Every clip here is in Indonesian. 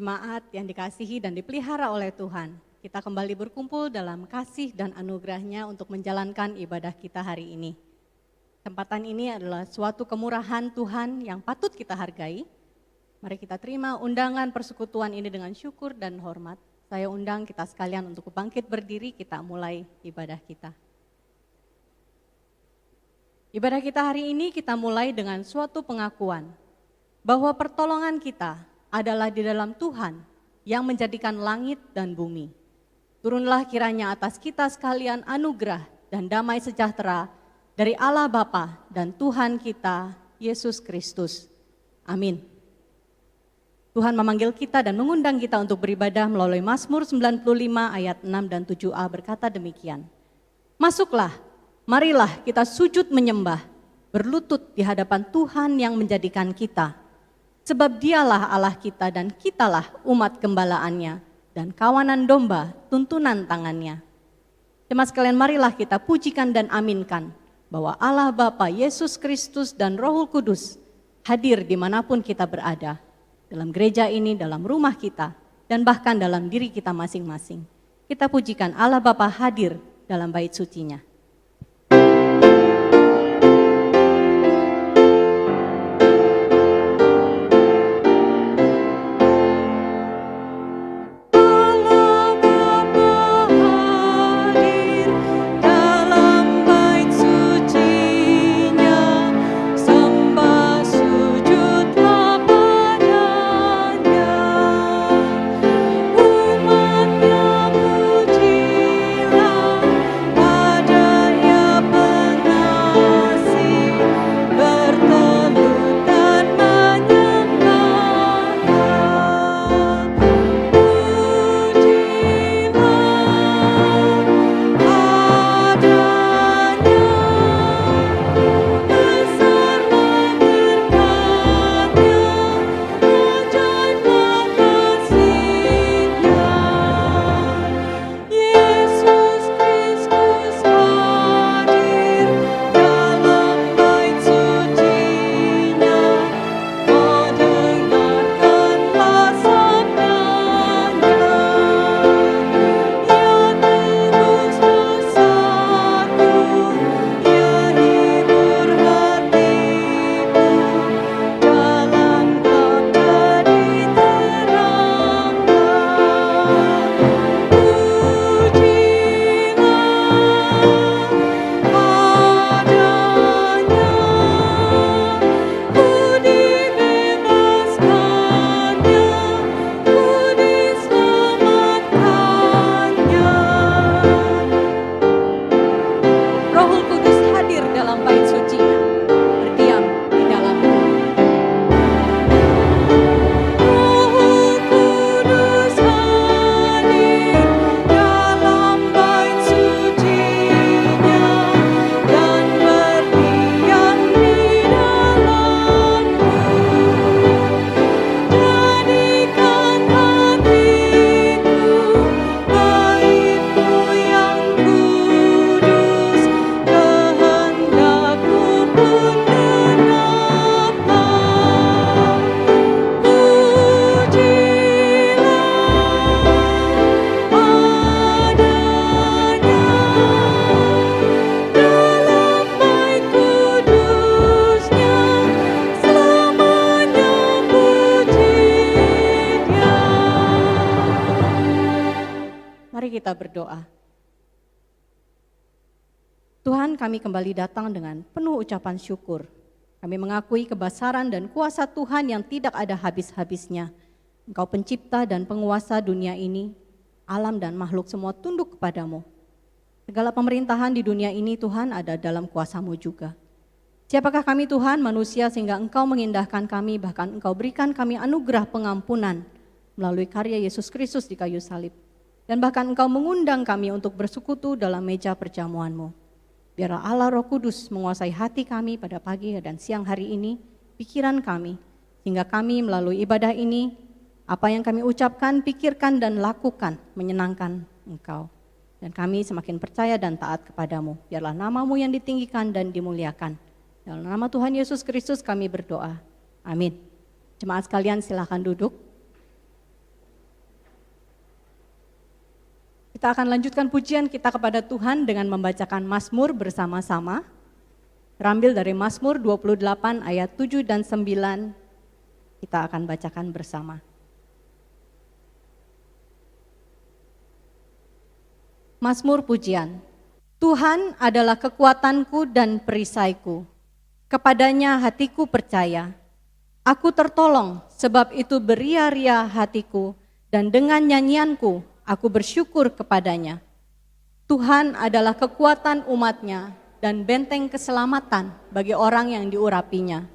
Jemaat yang dikasihi dan dipelihara oleh Tuhan, kita kembali berkumpul dalam kasih dan anugerah-Nya untuk menjalankan ibadah kita hari ini. Kesempatan ini adalah suatu kemurahan Tuhan yang patut kita hargai. Mari kita terima undangan persekutuan ini dengan syukur dan hormat. Saya undang kita sekalian untuk bangkit berdiri, kita mulai ibadah kita. Ibadah kita hari ini kita mulai dengan suatu pengakuan bahwa pertolongan kita adalah di dalam Tuhan yang menjadikan langit dan bumi. Turunlah kiranya atas kita sekalian anugerah dan damai sejahtera dari Allah Bapa dan Tuhan kita, Yesus Kristus. Amin. Tuhan memanggil kita dan mengundang kita untuk beribadah melalui Mazmur 95 ayat 6 dan 7a berkata demikian. Masuklah, marilah kita sujud menyembah, berlutut di hadapan Tuhan yang menjadikan kita. Sebab dialah Allah kita dan kitalah umat gembalaannya dan kawanan domba tuntunan tangannya. Jemaat sekalian, marilah kita pujikan dan aminkan bahwa Allah Bapa, Yesus Kristus dan Roh Kudus hadir dimanapun kita berada. Dalam gereja ini, dalam rumah kita, dan bahkan dalam diri kita masing-masing. Kita pujikan Allah Bapa hadir dalam bait suci-Nya. Kita berdoa. Tuhan, kami kembali datang dengan penuh ucapan syukur. Kami mengakui kebesaran dan kuasa Tuhan yang tidak ada habis-habisnya. Engkau pencipta dan penguasa dunia ini, alam dan makhluk semua tunduk kepadamu. Segala pemerintahan di dunia ini Tuhan ada dalam kuasa-Mu juga. Siapakah kami Tuhan, manusia, sehingga Engkau mengindahkan kami, bahkan Engkau berikan kami anugerah pengampunan melalui karya Yesus Kristus di kayu salib. Dan bahkan Engkau mengundang kami untuk bersekutu dalam meja perjamuan-Mu. Biarlah Allah Roh Kudus menguasai hati kami pada pagi dan siang hari ini, pikiran kami, sehingga kami melalui ibadah ini, apa yang kami ucapkan, pikirkan dan lakukan menyenangkan Engkau. Dan kami semakin percaya dan taat kepadamu. Biarlah nama-Mu yang ditinggikan dan dimuliakan. Dalam nama Tuhan Yesus Kristus kami berdoa. Amin. Jemaat sekalian silakan duduk. Kita akan lanjutkan pujian kita kepada Tuhan dengan membacakan Mazmur bersama-sama. Terambil dari Mazmur 28 ayat 7 dan 9, kita akan bacakan bersama. Mazmur pujian. Tuhan adalah kekuatanku dan perisaiku, kepadanya hatiku percaya. Aku tertolong, sebab itu beria-ria hatiku, dan dengan nyanyianku aku bersyukur kepadanya. Tuhan adalah kekuatan umatnya dan benteng keselamatan bagi orang yang diurapinya.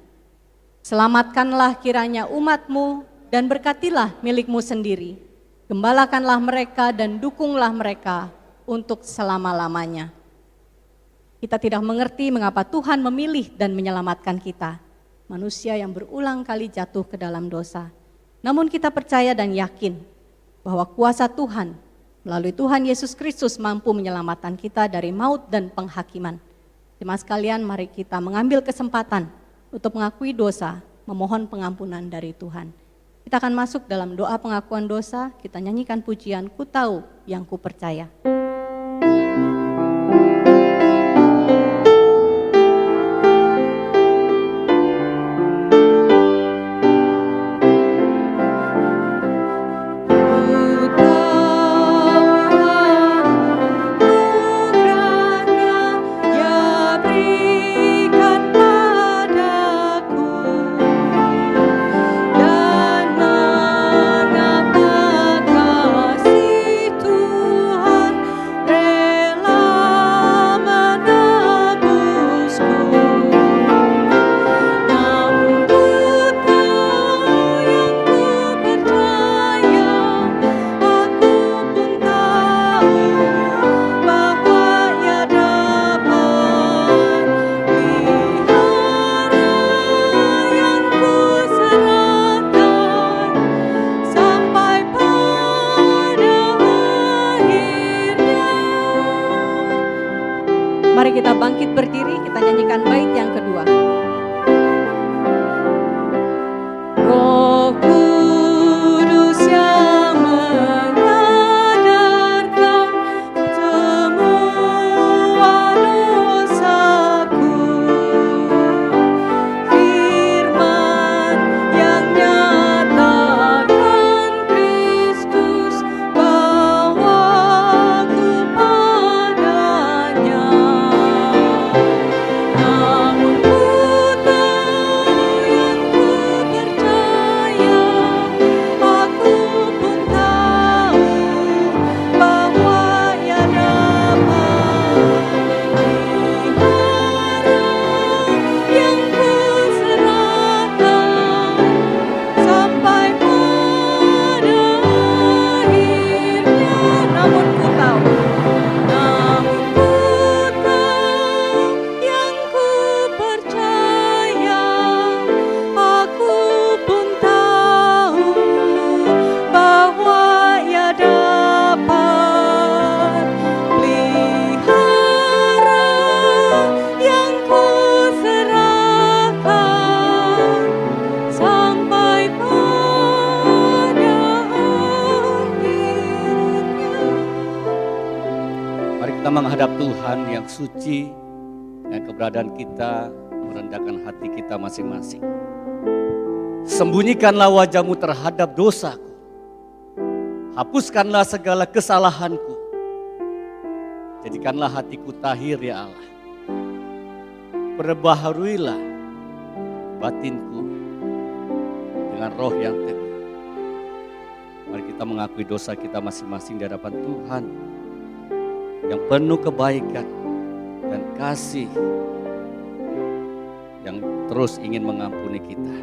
Selamatkanlah kiranya umatmu dan berkatilah milikmu sendiri. Gembalakanlah mereka dan dukunglah mereka untuk selama-lamanya. Kita tidak mengerti mengapa Tuhan memilih dan menyelamatkan kita, manusia yang berulang kali jatuh ke dalam dosa. Namun kita percaya dan yakin bahwa kuasa Tuhan melalui Tuhan Yesus Kristus mampu menyelamatkan kita dari maut dan penghakiman. Jemaat sekalian, mari kita mengambil kesempatan untuk mengakui dosa, memohon pengampunan dari Tuhan. Kita akan masuk dalam doa pengakuan dosa, kita nyanyikan pujian Ku Tahu Yang Ku Percaya. Mari kita bangkit berdiri, kita nyanyikan bait yang kedua. Roh Kudus yang menyadarkan semua dosaku, firman yang nyatakan Kristus bawaku padanya. Namun ku tahu yang ku percaya, aku pun tahu bahwa Ia dapat pelihara yang ku serahkan sampai pada akhirnya. Namun ku tahu yang ku percaya, aku pun tahu bahwa Ia dapat pelihara yang ku serahkan sampai pada akhirnya. Mari kita menghadap Tuhan yang suci, dan keberadaan kita merendahkan hati kita masing-masing. Sembunyikanlah wajah-Mu terhadap dosaku. Hapuskanlah segala kesalahanku. Jadikanlah hatiku tahir ya Allah. Perbaharuilah batinku dengan roh yang teguh. Mari kita mengakui dosa kita masing-masing di hadapan Tuhan yang penuh kebaikan dan kasih, yang terus ingin mengampuni kita.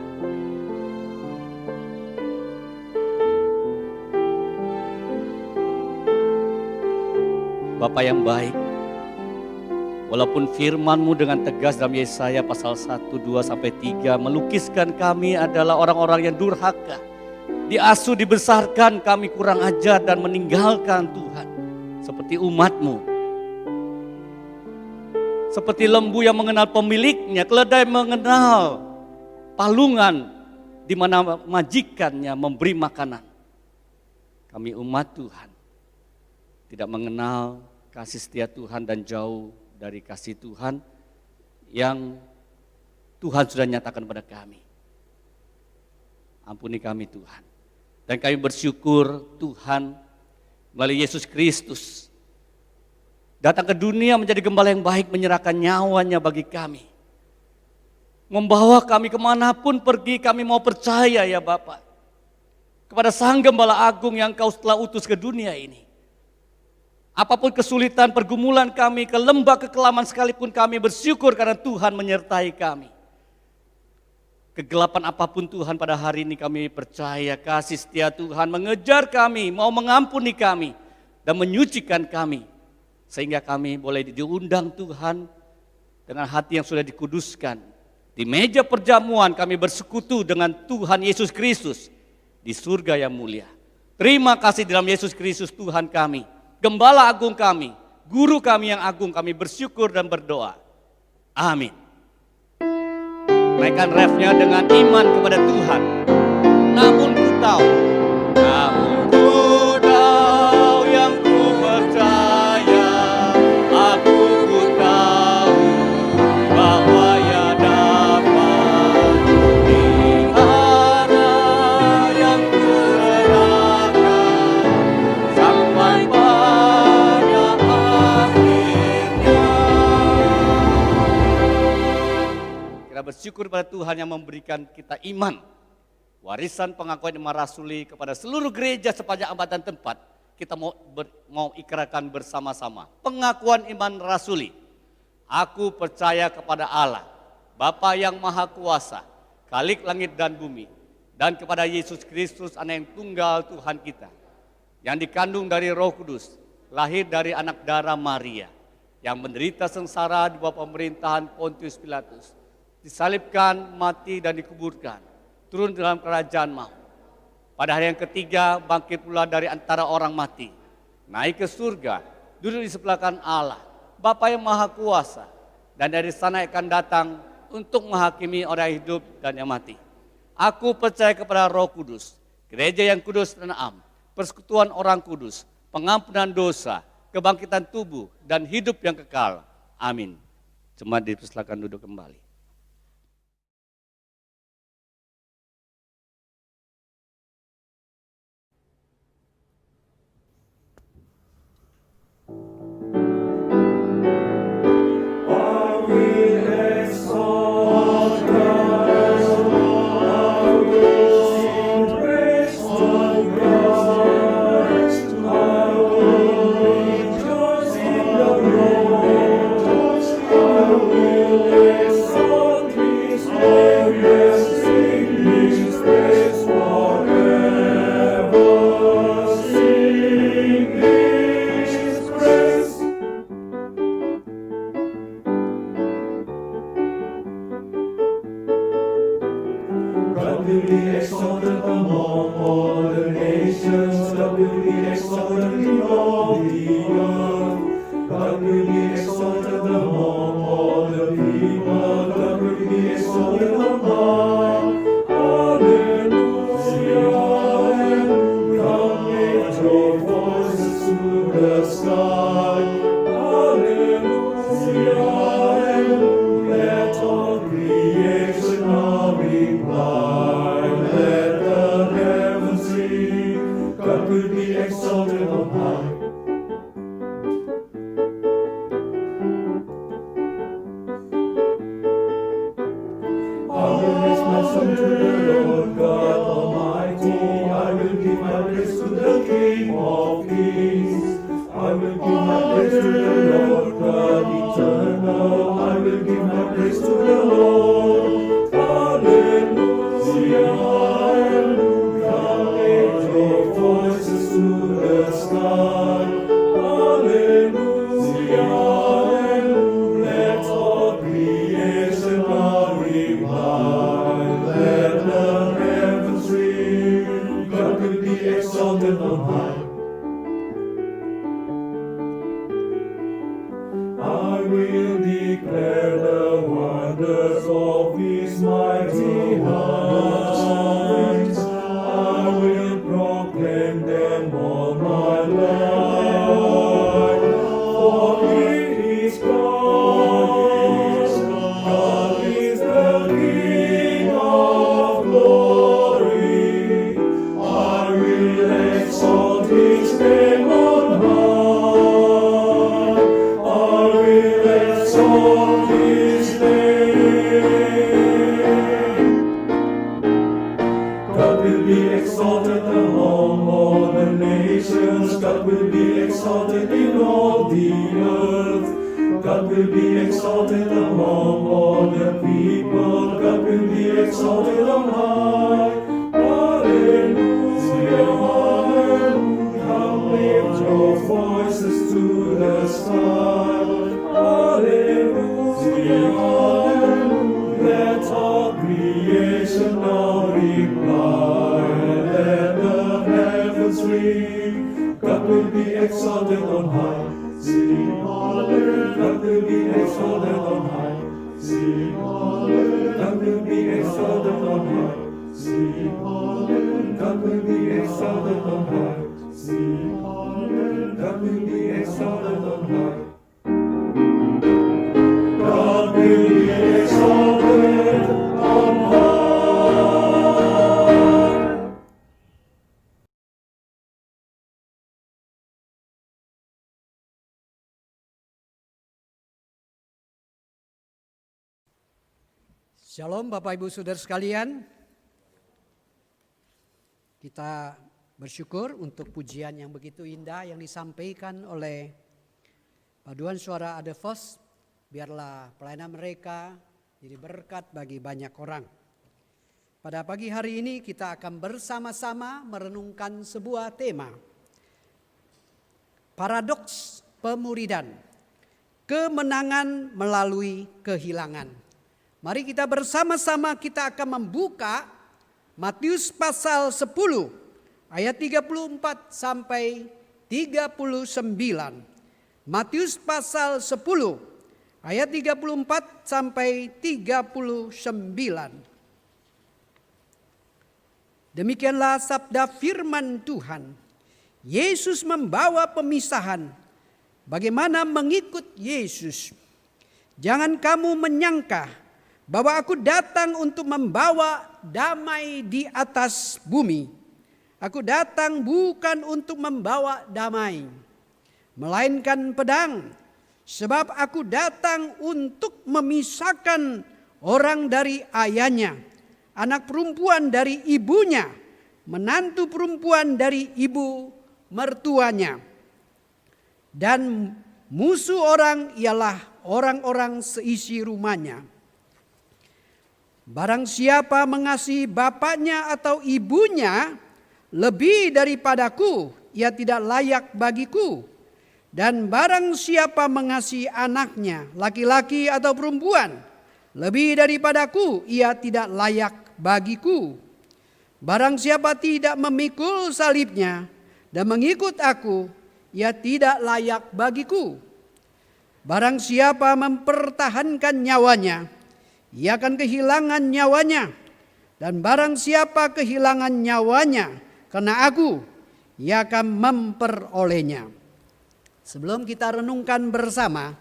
Bapa yang baik, walaupun firman-Mu dengan tegas dalam Yesaya pasal 1, 2, sampai 3 melukiskan kami adalah orang-orang yang durhaka, diasuh, dibesarkan kami kurang ajar dan meninggalkan Tuhan. Seperti umat-Mu, seperti lembu yang mengenal pemiliknya, keledai mengenal palungan di mana majikannya memberi makanan. Kami umat Tuhan tidak mengenal kasih setia Tuhan dan jauh dari kasih Tuhan yang Tuhan sudah nyatakan pada kami. Ampuni kami Tuhan. Dan kami bersyukur Tuhan melalui Yesus Kristus datang ke dunia menjadi gembala yang baik, menyerahkan nyawanya bagi kami. Membawa kami kemanapun pergi, kami mau percaya ya Bapa, kepada Sang Gembala Agung yang Kau telah utus ke dunia ini. Apapun kesulitan, pergumulan kami, ke lembah kekelaman sekalipun kami bersyukur karena Tuhan menyertai kami. Kegelapan apapun Tuhan pada hari ini kami percaya kasih setia Tuhan mengejar kami, mau mengampuni kami dan menyucikan kami. Sehingga kami boleh diundang Tuhan dengan hati yang sudah dikuduskan. Di meja perjamuan kami bersekutu dengan Tuhan Yesus Kristus di surga yang mulia. Terima kasih dalam Yesus Kristus Tuhan kami, Gembala Agung kami, Guru kami yang agung, kami bersyukur dan berdoa. Amin. Naikkan refnya dengan iman kepada Tuhan. Namun ku tahu yang ku percaya, aku ku tahu bahwa ia dapat pelihara yang ku serahkan sampai pada akhirnya. Kita bersyukur pada Tuhan yang memberikan kita iman, warisan pengakuan iman rasuli kepada seluruh gereja sepanjang abad dan tempat. Kita mau ikrarkan bersama-sama pengakuan iman rasuli. Aku percaya kepada Allah, Bapa yang Maha Kuasa, Khalik langit dan bumi, dan kepada Yesus Kristus Anak yang tunggal Tuhan kita, yang dikandung dari Roh Kudus, lahir dari anak darah Maria, yang menderita sengsara di bawah pemerintahan Pontius Pilatus, disalibkan, mati dan dikuburkan, turun dalam kerajaan maut. Pada hari yang ketiga bangkit pula dari antara orang mati, naik ke surga, duduk di sebelah kanan Allah, Bapa yang Maha Kuasa, dan dari sana akan datang untuk menghakimi orang hidup dan yang mati. Aku percaya kepada Roh Kudus, gereja yang kudus dan am, persekutuan orang kudus, pengampunan dosa, kebangkitan tubuh dan hidup yang kekal. Amin. Jemaat dipersilakan duduk kembali. I will proclaim them all my life. be exalted in all the earth. God will be exalted among all the people. God will be exalted on high. Hallelujah, hallelujah. Lift your voices to the sky. Hallelujah, hallelujah. Let all creation now reply. Let the heavens ring. God will be exalted on high. Sing hallelujah. God will be exalted on high. Sing hallelujah. God will be exalted on high. Sing hallelujah. God will be exalted on high. Sing hallelujah. God will be exalted on high. God will be exalted on high. Shalom Bapak Ibu Saudara sekalian. Kita bersyukur untuk pujian yang begitu indah yang disampaikan oleh paduan suara Adevos. Biarlah pelayanan mereka jadi berkat bagi banyak orang. Pada pagi hari ini kita akan bersama-sama merenungkan sebuah tema. Paradoks pemuridan. Kemenangan melalui kehilangan. Mari kita bersama-sama kita akan membuka Matius pasal 10 ayat 34 sampai 39. Matius pasal 10 ayat 34 sampai 39. Demikianlah sabda firman Tuhan. Yesus membawa pemisahan. Bagaimana mengikut Yesus? Jangan kamu menyangka bahwa aku datang untuk membawa damai di atas bumi. Aku datang bukan untuk membawa damai, melainkan pedang. Sebab aku datang untuk memisahkan orang dari ayahnya, anak perempuan dari ibunya, menantu perempuan dari ibu mertuanya. Dan musuh orang ialah orang-orang seisi rumahnya. Barang siapa mengasihi bapaknya atau ibunya lebih daripadaku, ia tidak layak bagiku. Dan barang siapa mengasihi anaknya, laki-laki atau perempuan, lebih daripadaku, ia tidak layak bagiku. Barang siapa tidak memikul salibnya dan mengikut aku, ia tidak layak bagiku. Barang siapa mempertahankan nyawanya, ia akan kehilangan nyawanya. Dan barang siapa kehilangan nyawanya karena aku, ia akan memperolehnya. Sebelum kita renungkan bersama,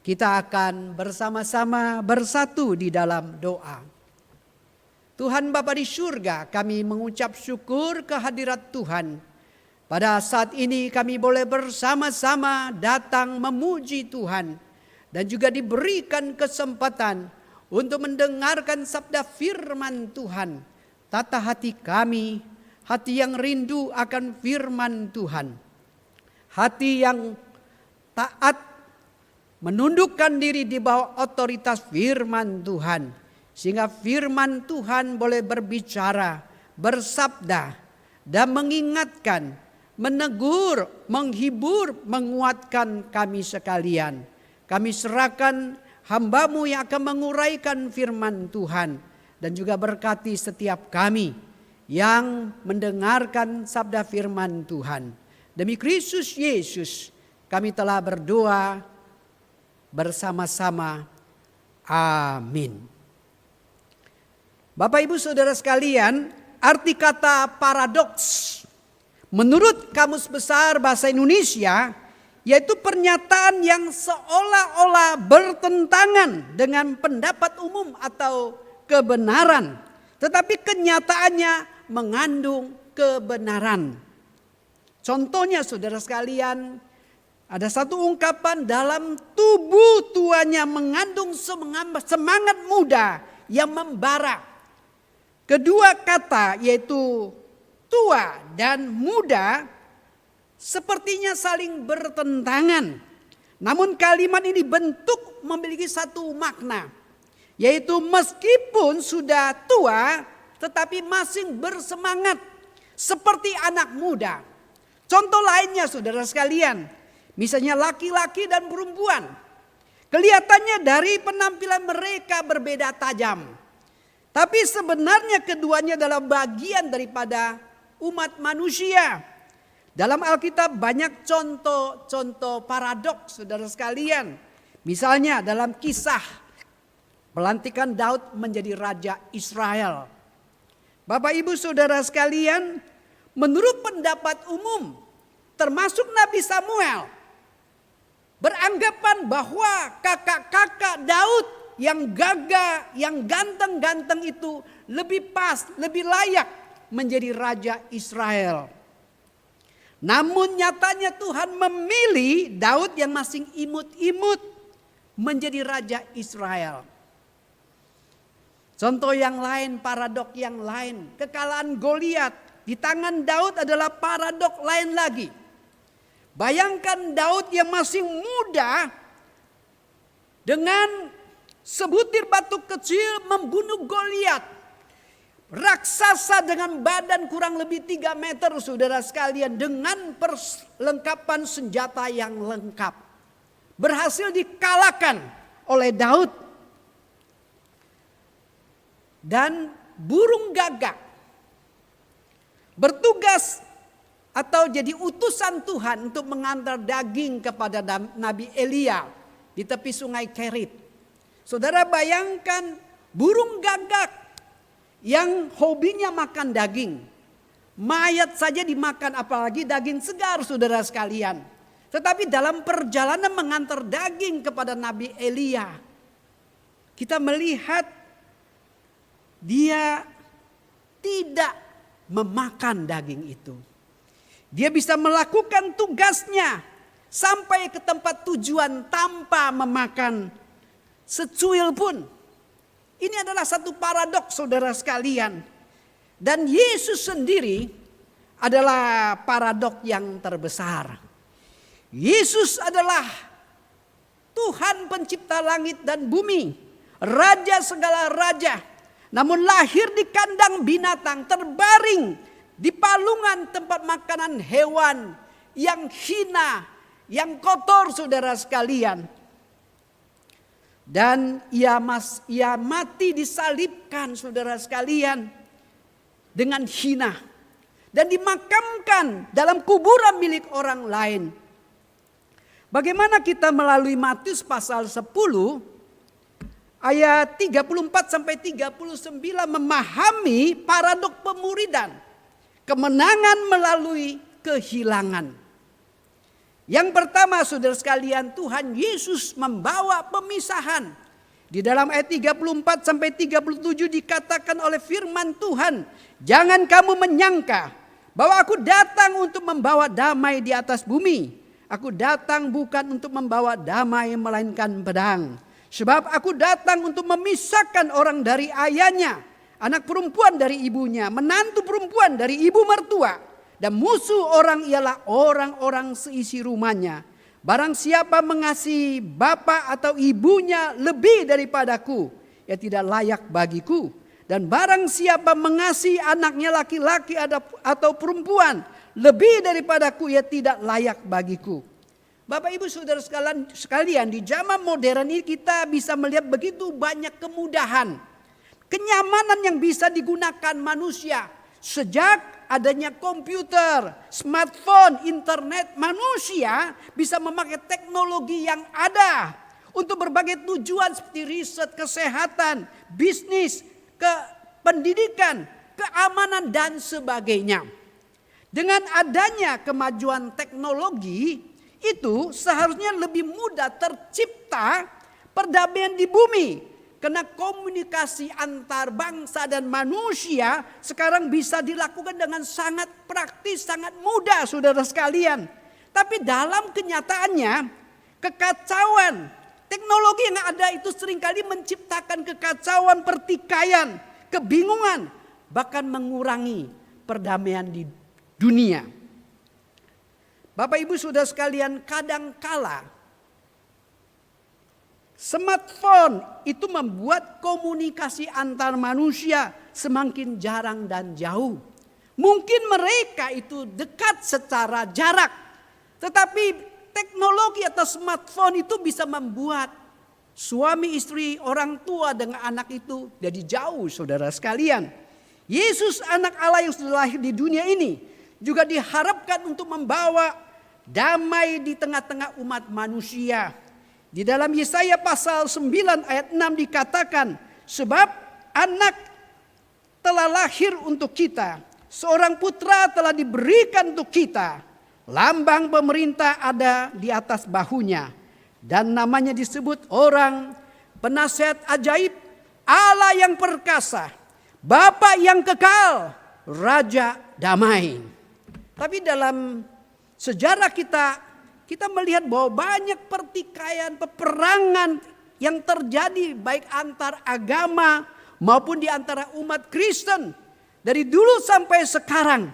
kita akan bersama-sama bersatu di dalam doa. Tuhan Bapa di surga, kami mengucap syukur kehadirat Tuhan. Pada saat ini kami boleh bersama-sama datang memuji Tuhan. Dan juga diberikan kesempatan untuk mendengarkan sabda firman Tuhan. Tata hati kami, hati yang rindu akan firman Tuhan. Hati yang taat, menundukkan diri di bawah otoritas firman Tuhan. Sehingga firman Tuhan boleh berbicara, bersabda, dan mengingatkan, menegur, menghibur, menguatkan kami sekalian. Kami serahkan hamba-Mu yang akan menguraikan firman Tuhan. Dan juga berkati setiap kami yang mendengarkan sabda firman Tuhan. Demi Kristus Yesus kami telah berdoa bersama-sama. Amin. Bapak Ibu Saudara sekalian, arti kata paradoks menurut Kamus Besar Bahasa Indonesia yaitu pernyataan yang seolah-olah bertentangan dengan pendapat umum atau kebenaran, tetapi kenyataannya mengandung kebenaran. Contohnya saudara sekalian, ada satu ungkapan dalam tubuh tuanya mengandung semangat muda yang membara. Kedua kata yaitu tua dan muda sepertinya saling bertentangan. Namun kalimat ini bentuk memiliki satu makna, yaitu meskipun sudah tua tetapi masih bersemangat seperti anak muda. Contoh lainnya saudara sekalian, misalnya laki-laki dan perempuan. Kelihatannya dari penampilan mereka berbeda tajam. Tapi sebenarnya keduanya adalah bagian daripada umat manusia. Dalam Alkitab banyak contoh-contoh paradoks saudara sekalian. Misalnya dalam kisah pelantikan Daud menjadi raja Israel. Bapak ibu saudara sekalian, menurut pendapat umum termasuk Nabi Samuel, beranggapan bahwa kakak-kakak Daud yang gagah, yang ganteng-ganteng itu lebih pas, lebih layak menjadi raja Israel. Namun nyatanya Tuhan memilih Daud yang masih imut-imut menjadi raja Israel. Contoh yang lain, paradok yang lain, kekalahan Goliat di tangan Daud adalah paradok lain lagi. Bayangkan Daud yang masih muda dengan sebutir batu kecil membunuh Goliat. Raksasa dengan badan kurang lebih 3 meter saudara sekalian, dengan perlengkapan senjata yang lengkap. Berhasil dikalahkan oleh Daud. Dan burung gagak bertugas atau jadi utusan Tuhan untuk mengantar daging kepada Nabi Elia di tepi sungai Kerit. Saudara bayangkan burung gagak yang hobinya makan daging. Mayat saja dimakan, apalagi daging segar saudara sekalian. Tetapi dalam perjalanan mengantar daging kepada Nabi Elia, kita melihat dia tidak memakan daging itu. Dia bisa melakukan tugasnya sampai ke tempat tujuan tanpa memakan secuil pun. Ini adalah satu paradoks saudara sekalian. Dan Yesus sendiri adalah paradok yang terbesar. Yesus adalah Tuhan pencipta langit dan bumi, raja segala raja. Namun lahir di kandang binatang, terbaring di palungan tempat makanan hewan yang hina, yang kotor saudara sekalian. Dan ia mati disalibkan saudara sekalian dengan hina. Dan dimakamkan dalam kuburan milik orang lain. Bagaimana kita melalui Matius pasal 10 ayat 34 sampai 39 memahami paradok pemuridan. Kemenangan melalui kehilangan. Yang pertama saudara sekalian, Tuhan Yesus membawa pemisahan. Di dalam ayat 34 sampai 37 dikatakan oleh firman Tuhan, jangan kamu menyangka bahwa aku datang untuk membawa damai di atas bumi. Aku datang bukan untuk membawa damai melainkan pedang. Sebab aku datang untuk memisahkan orang dari ayahnya, anak perempuan dari ibunya, menantu perempuan dari ibu mertua. Dan musuh orang ialah orang-orang seisi rumahnya. Barang siapa mengasihi bapa atau ibunya lebih daripadaku, ia tidak layak bagiku. Dan barang siapa mengasihi anaknya laki-laki atau perempuan lebih daripadaku, ia tidak layak bagiku. Bapak ibu saudara sekalian, di zaman modern ini kita bisa melihat begitu banyak kemudahan, kenyamanan yang bisa digunakan manusia. Sejak adanya komputer, smartphone, internet, manusia bisa memakai teknologi yang ada untuk berbagai tujuan seperti riset, kesehatan, bisnis, pendidikan, keamanan dan sebagainya. Dengan adanya kemajuan teknologi itu seharusnya lebih mudah tercipta perdamaian di bumi. Karena komunikasi antar bangsa dan manusia sekarang bisa dilakukan dengan sangat praktis, sangat mudah saudara sekalian. Tapi dalam kenyataannya kekacauan teknologi yang ada itu seringkali menciptakan kekacauan, pertikaian, kebingungan, bahkan mengurangi perdamaian di dunia. Bapak Ibu Saudara sekalian, kadangkala smartphone itu membuat komunikasi antar manusia semakin jarang dan jauh. Mungkin mereka itu dekat secara jarak, tetapi teknologi atau smartphone itu bisa membuat suami istri, orang tua dengan anak itu jadi jauh, saudara sekalian. Yesus anak Allah yang sudah lahir di dunia ini juga diharapkan untuk membawa damai di tengah-tengah umat manusia. Di dalam Yesaya pasal 9 ayat 6 dikatakan, sebab anak telah lahir untuk kita, seorang putra telah diberikan untuk kita, lambang pemerintah ada di atas bahunya, dan namanya disebut orang penasihat ajaib, Allah yang perkasa, Bapa yang kekal, Raja damai. Tapi dalam sejarah kita melihat bahwa banyak pertikaian, peperangan yang terjadi baik antar agama maupun di antara umat Kristen dari dulu sampai sekarang.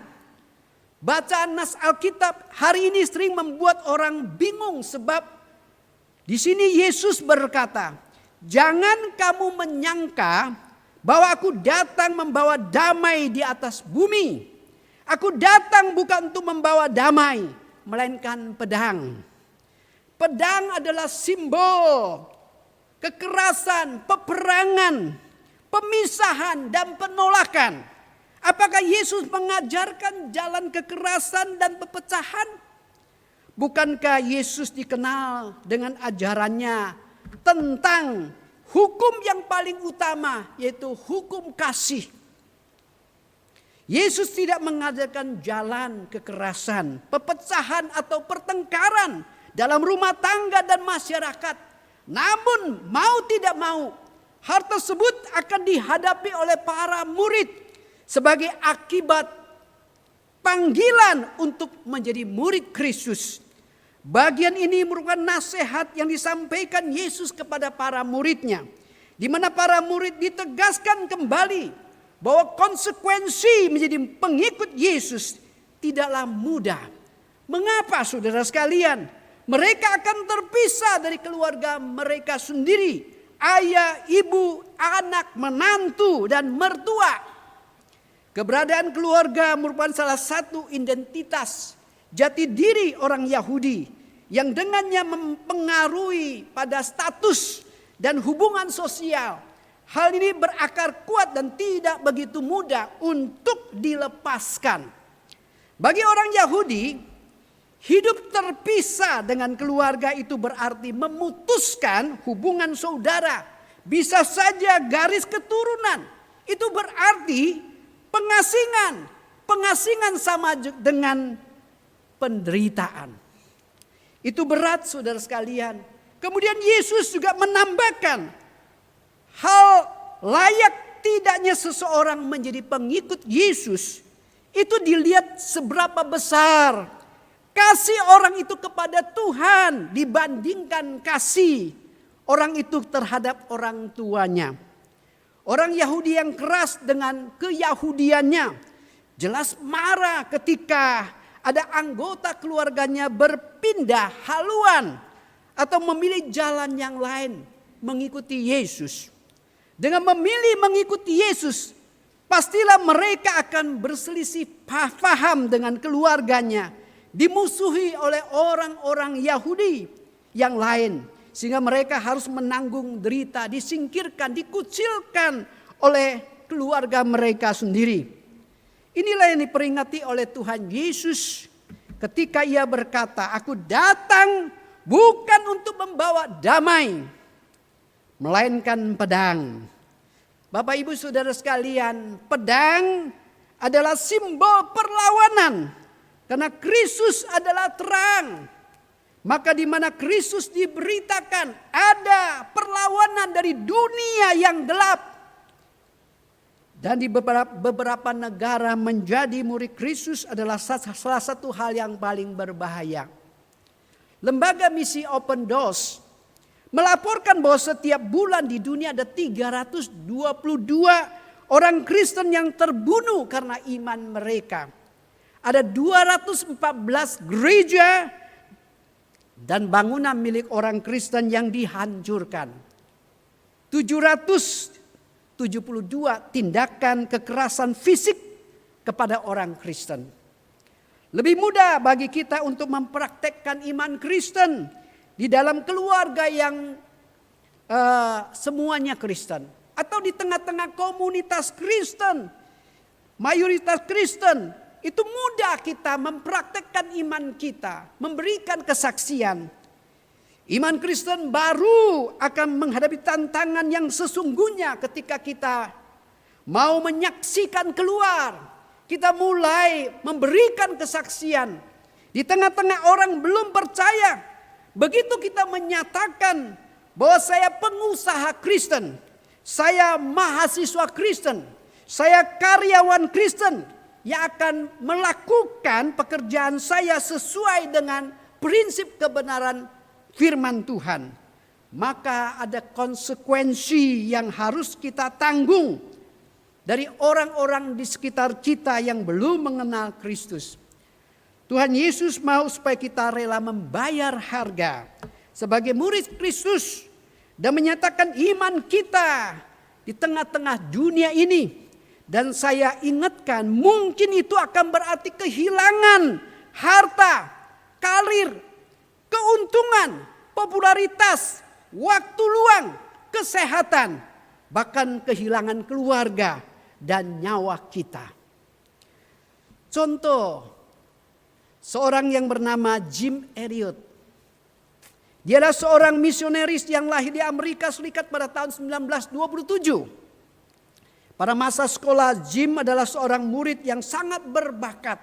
Bacaan nas Alkitab hari ini sering membuat orang bingung, sebab di sini Yesus berkata, jangan kamu menyangka bahwa aku datang membawa damai di atas bumi. Aku datang bukan untuk membawa damai, melainkan pedang. Pedang adalah simbol kekerasan, peperangan, pemisahan, dan penolakan. Apakah Yesus mengajarkan jalan kekerasan dan pepecahan? Bukankah Yesus dikenal dengan ajarannya tentang hukum yang paling utama, yaitu hukum kasih? Yesus tidak mengajarkan jalan kekerasan, pepecahan atau pertengkaran dalam rumah tangga dan masyarakat. Namun mau tidak mau, hal tersebut akan dihadapi oleh para murid sebagai akibat panggilan untuk menjadi murid Kristus. Bagian ini merupakan nasihat yang disampaikan Yesus kepada para muridnya, di mana para murid ditegaskan kembali bahwa konsekuensi menjadi pengikut Yesus tidaklah mudah. Mengapa, saudara sekalian? Mereka akan terpisah dari keluarga mereka sendiri, ayah, ibu, anak, menantu, dan mertua. Keberadaan keluarga merupakan salah satu identitas jati diri orang Yahudi yang dengannya mempengaruhi pada status dan hubungan sosial. Hal ini berakar kuat dan tidak begitu mudah untuk dilepaskan. Bagi orang Yahudi, hidup terpisah dengan keluarga itu berarti memutuskan hubungan saudara. Bisa saja garis keturunan. Itu berarti pengasingan. Pengasingan sama dengan penderitaan. Itu berat, saudara sekalian. Kemudian Yesus juga menambahkan hal layak tidaknya seseorang menjadi pengikut Yesus itu dilihat seberapa besar kasih orang itu kepada Tuhan dibandingkan kasih orang itu terhadap orang tuanya. Orang Yahudi yang keras dengan keyahudiannya jelas marah ketika ada anggota keluarganya berpindah haluan atau memilih jalan yang lain mengikuti Yesus. Dengan memilih mengikuti Yesus, pastilah mereka akan berselisih paham dengan keluarganya, dimusuhi oleh orang-orang Yahudi yang lain, sehingga mereka harus menanggung derita, disingkirkan, dikucilkan oleh keluarga mereka sendiri. Inilah yang diperingati oleh Tuhan Yesus ketika ia berkata, aku datang bukan untuk membawa damai, melainkan pedang. Bapak Ibu Saudara sekalian, pedang adalah simbol perlawanan. Karena Kristus adalah terang. Maka di mana Kristus diberitakan ada perlawanan dari dunia yang gelap. Dan di beberapa negara menjadi murid Kristus adalah salah satu hal yang paling berbahaya. Lembaga misi Open Doors melaporkan bahwa setiap bulan di dunia ada 322 orang Kristen yang terbunuh karena iman mereka. ada 214 gereja dan bangunan milik orang Kristen yang dihancurkan. 772 tindakan kekerasan fisik kepada orang Kristen. Lebih mudah bagi kita untuk mempraktekkan iman Kristen di dalam keluarga yang semuanya Kristen. Atau di tengah-tengah komunitas Kristen, mayoritas Kristen, itu mudah kita mempraktekkan iman kita, memberikan kesaksian. Iman Kristen baru akan menghadapi tantangan yang sesungguhnya ketika kita mau menyaksikan keluar. Kita mulai memberikan kesaksian. Di tengah-tengah orang belum percaya. Begitu kita menyatakan bahwa saya pengusaha Kristen. Saya mahasiswa Kristen. Saya karyawan Kristen. Yang akan melakukan pekerjaan saya sesuai dengan prinsip kebenaran firman Tuhan. Maka ada konsekuensi yang harus kita tanggung dari orang-orang di sekitar kita yang belum mengenal Kristus. Tuhan Yesus mau supaya kita rela membayar harga sebagai murid Kristus dan menyatakan iman kita di tengah-tengah dunia ini. Dan saya ingatkan, mungkin itu akan berarti kehilangan harta, karir, keuntungan, popularitas, waktu luang, kesehatan, bahkan kehilangan keluarga dan nyawa kita. Contoh, seorang yang bernama Jim Elliot. Dia adalah seorang misionaris yang lahir di Amerika Serikat pada tahun 1927. Pada masa sekolah, Jim adalah seorang murid yang sangat berbakat,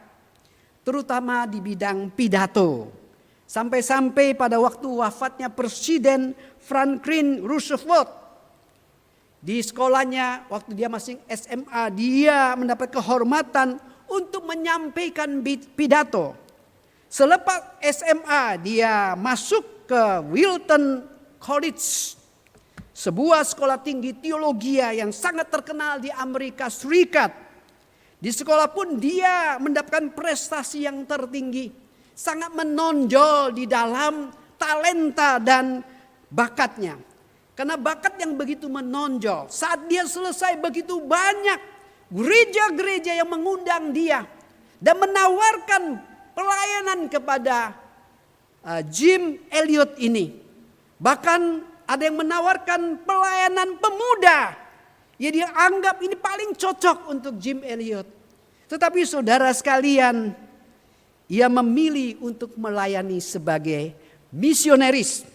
terutama di bidang pidato. Sampai-sampai pada waktu wafatnya Presiden Franklin Roosevelt, di sekolahnya waktu dia masih SMA, dia mendapat kehormatan untuk menyampaikan pidato. Selepas SMA, dia masuk ke Wilton College, sebuah sekolah tinggi teologi yang sangat terkenal di Amerika Serikat. Di sekolah pun dia mendapatkan prestasi yang tertinggi. Sangat menonjol di dalam talenta dan bakatnya. Karena bakat yang begitu menonjol. Saat dia selesai begitu banyak gereja-gereja yang mengundang dia. Dan menawarkan pelayanan kepada Jim Elliot ini. Bahkan ada yang menawarkan pelayanan pemuda. Ya, dia anggap ini paling cocok untuk Jim Elliot. Tetapi saudara sekalian, ia memilih untuk melayani sebagai misionaris.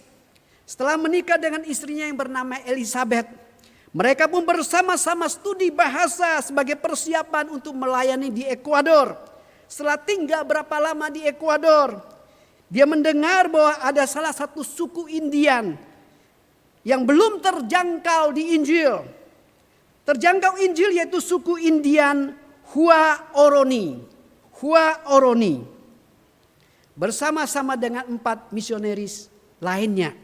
Setelah menikah dengan istrinya yang bernama Elizabeth, mereka pun bersama-sama studi bahasa sebagai persiapan untuk melayani di Ekuador. Setelah tinggal berapa lama di Ekuador, dia mendengar bahwa ada salah satu suku Indian yang belum terjangkau di Injil. Terjangkau Injil yaitu suku Indian Huaorani. Bersama-sama dengan 4 misionaris lainnya.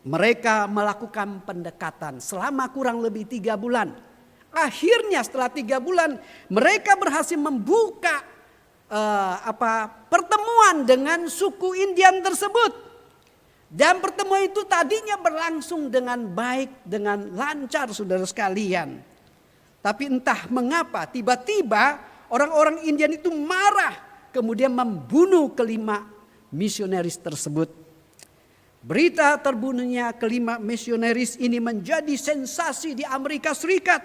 Mereka melakukan pendekatan selama kurang lebih 3 bulan. Akhirnya setelah 3 bulan mereka berhasil membuka pertemuan dengan suku Indian tersebut. Dan pertemuan itu tadinya berlangsung dengan baik, dengan lancar saudara sekalian. Tapi entah mengapa tiba-tiba orang-orang Indian itu marah. Kemudian membunuh kelima misionaris tersebut. Berita terbunuhnya kelima misionaris ini menjadi sensasi di Amerika Serikat.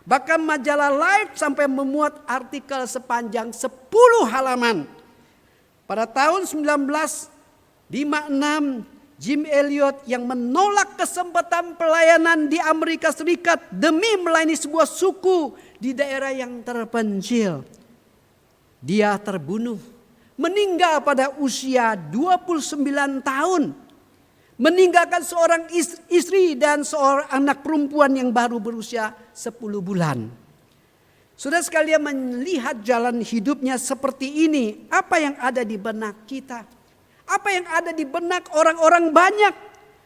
Bahkan majalah Life sampai memuat artikel sepanjang 10 halaman. Pada tahun 1956, Jim Elliot yang menolak kesempatan pelayanan di Amerika Serikat demi melayani sebuah suku di daerah yang terpencil. Dia terbunuh, meninggal pada usia 29 tahun. Meninggalkan seorang istri dan seorang anak perempuan yang baru berusia 10 bulan. Saudara sekalian, melihat jalan hidupnya seperti ini, apa yang ada di benak kita? Apa yang ada di benak orang-orang banyak?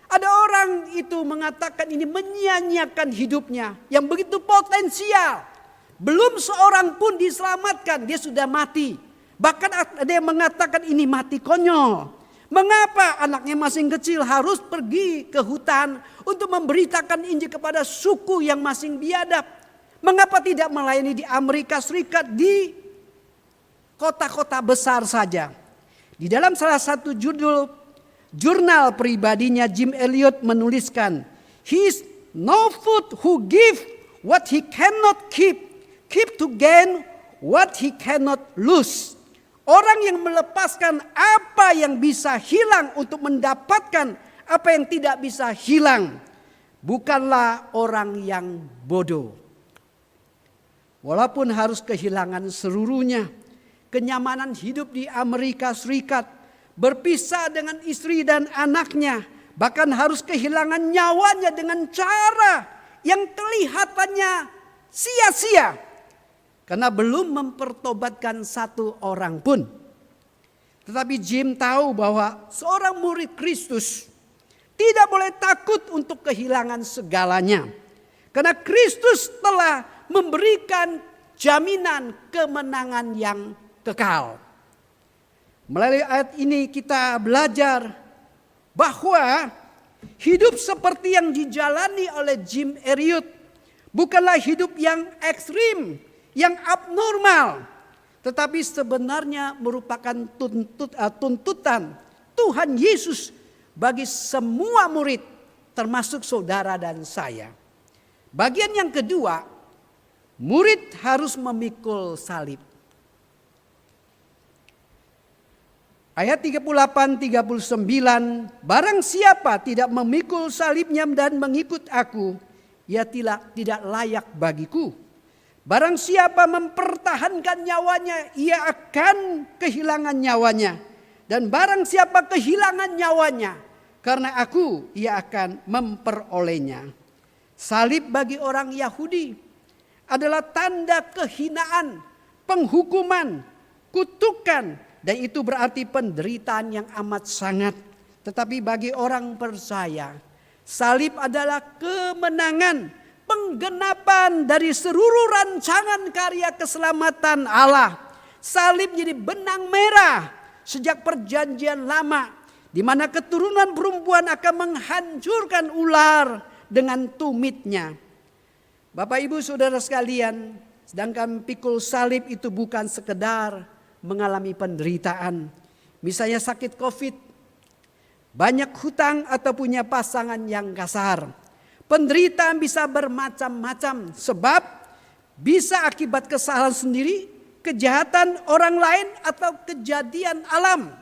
Ada orang itu mengatakan ini menyia-nyiakan hidupnya yang begitu potensial. Belum seorang pun diselamatkan, dia sudah mati. Bahkan ada yang mengatakan ini mati konyol. Mengapa anaknya masih kecil harus pergi ke hutan untuk memberitakan Injil kepada suku yang masih biadab? Mengapa tidak melayani di Amerika Serikat, di kota-kota besar saja? Di dalam salah satu jurnal pribadinya, Jim Elliot menuliskan, "He is no food who give what he cannot keep to gain what he cannot lose." Orang yang melepaskan apa yang bisa hilang untuk mendapatkan apa yang tidak bisa hilang bukanlah orang yang bodoh. Walaupun harus kehilangan seluruhnya, kenyamanan hidup di Amerika Serikat, berpisah dengan istri dan anaknya, bahkan harus kehilangan nyawanya dengan cara yang kelihatannya sia-sia. Karena belum mempertobatkan satu orang pun. Tetapi Jim tahu bahwa seorang murid Kristus tidak boleh takut untuk kehilangan segalanya. Karena Kristus telah memberikan jaminan kemenangan yang kekal. Melalui ayat ini kita belajar bahwa hidup seperti yang dijalani oleh Jim Elliot bukanlah hidup yang ekstrim, yang abnormal, tetapi sebenarnya merupakan tuntutan Tuhan Yesus bagi semua murid, termasuk saudara dan saya. Bagian yang kedua, murid harus memikul salib. Ayat 38-39, barang siapa tidak memikul salibnya dan mengikut aku, ia tidak layak bagiku. Barang siapa mempertahankan nyawanya, ia akan kehilangan nyawanya. Dan barang siapa kehilangan nyawanya, karena aku, ia akan memperolehnya. Salib bagi orang Yahudi adalah tanda kehinaan, penghukuman, kutukan. Dan itu berarti penderitaan yang amat sangat. Tetapi bagi orang percaya, salib adalah kemenangan, penggenapan dari seluruh rancangan karya keselamatan Allah. Salib jadi benang merah sejak perjanjian lama, di mana keturunan perempuan akan menghancurkan ular dengan tumitnya. Bapak ibu saudara sekalian, sedangkan pikul salib itu bukan sekedar mengalami penderitaan. Misalnya sakit COVID, banyak hutang atau punya pasangan yang kasar. Penderitaan bisa bermacam-macam sebab bisa akibat kesalahan sendiri, kejahatan orang lain atau kejadian alam.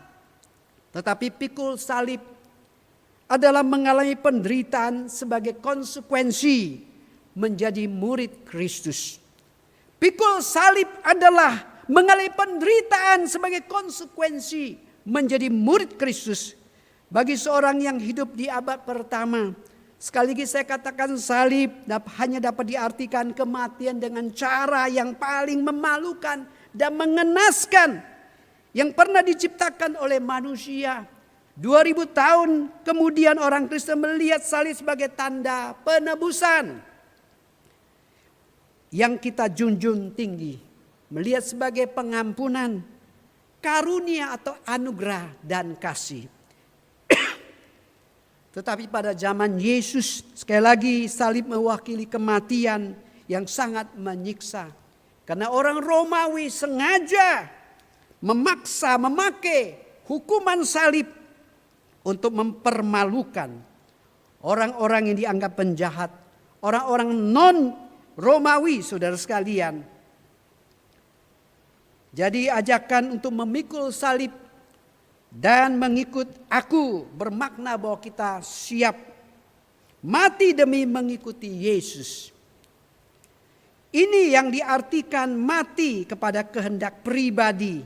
Tetapi pikul salib adalah mengalami penderitaan sebagai konsekuensi menjadi murid Kristus. Pikul salib adalah mengalami penderitaan sebagai konsekuensi menjadi murid Kristus. Bagi seorang yang hidup di abad pertama, sekali lagi saya katakan salib hanya dapat diartikan kematian dengan cara yang paling memalukan dan mengenaskan yang pernah diciptakan oleh manusia. 2000 tahun kemudian orang Kristen melihat salib sebagai tanda penebusan yang kita junjung tinggi. Melihat sebagai pengampunan, karunia atau anugerah dan kasih. Tetapi pada zaman Yesus, sekali lagi salib mewakili kematian yang sangat menyiksa. Karena orang Romawi sengaja memakai hukuman salib untuk mempermalukan orang-orang yang dianggap penjahat. Orang-orang non-Romawi, saudara sekalian. Jadi ajakan untuk memikul salib dan mengikut aku bermakna bahwa kita siap mati demi mengikuti Yesus. Ini yang diartikan mati kepada kehendak pribadi,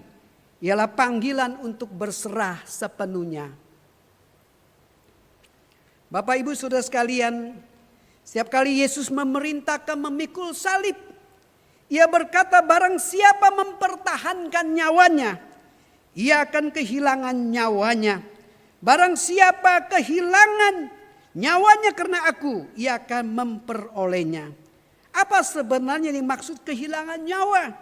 ialah panggilan untuk berserah sepenuhnya. Bapak ibu saudara sekalian, setiap kali Yesus memerintahkan memikul salib, ia berkata barang siapa mempertahankan nyawanya, ia akan kehilangan nyawanya. Barang siapa kehilangan nyawanya karena aku, ia akan memperolehnya. Apa sebenarnya yang dimaksud kehilangan nyawa?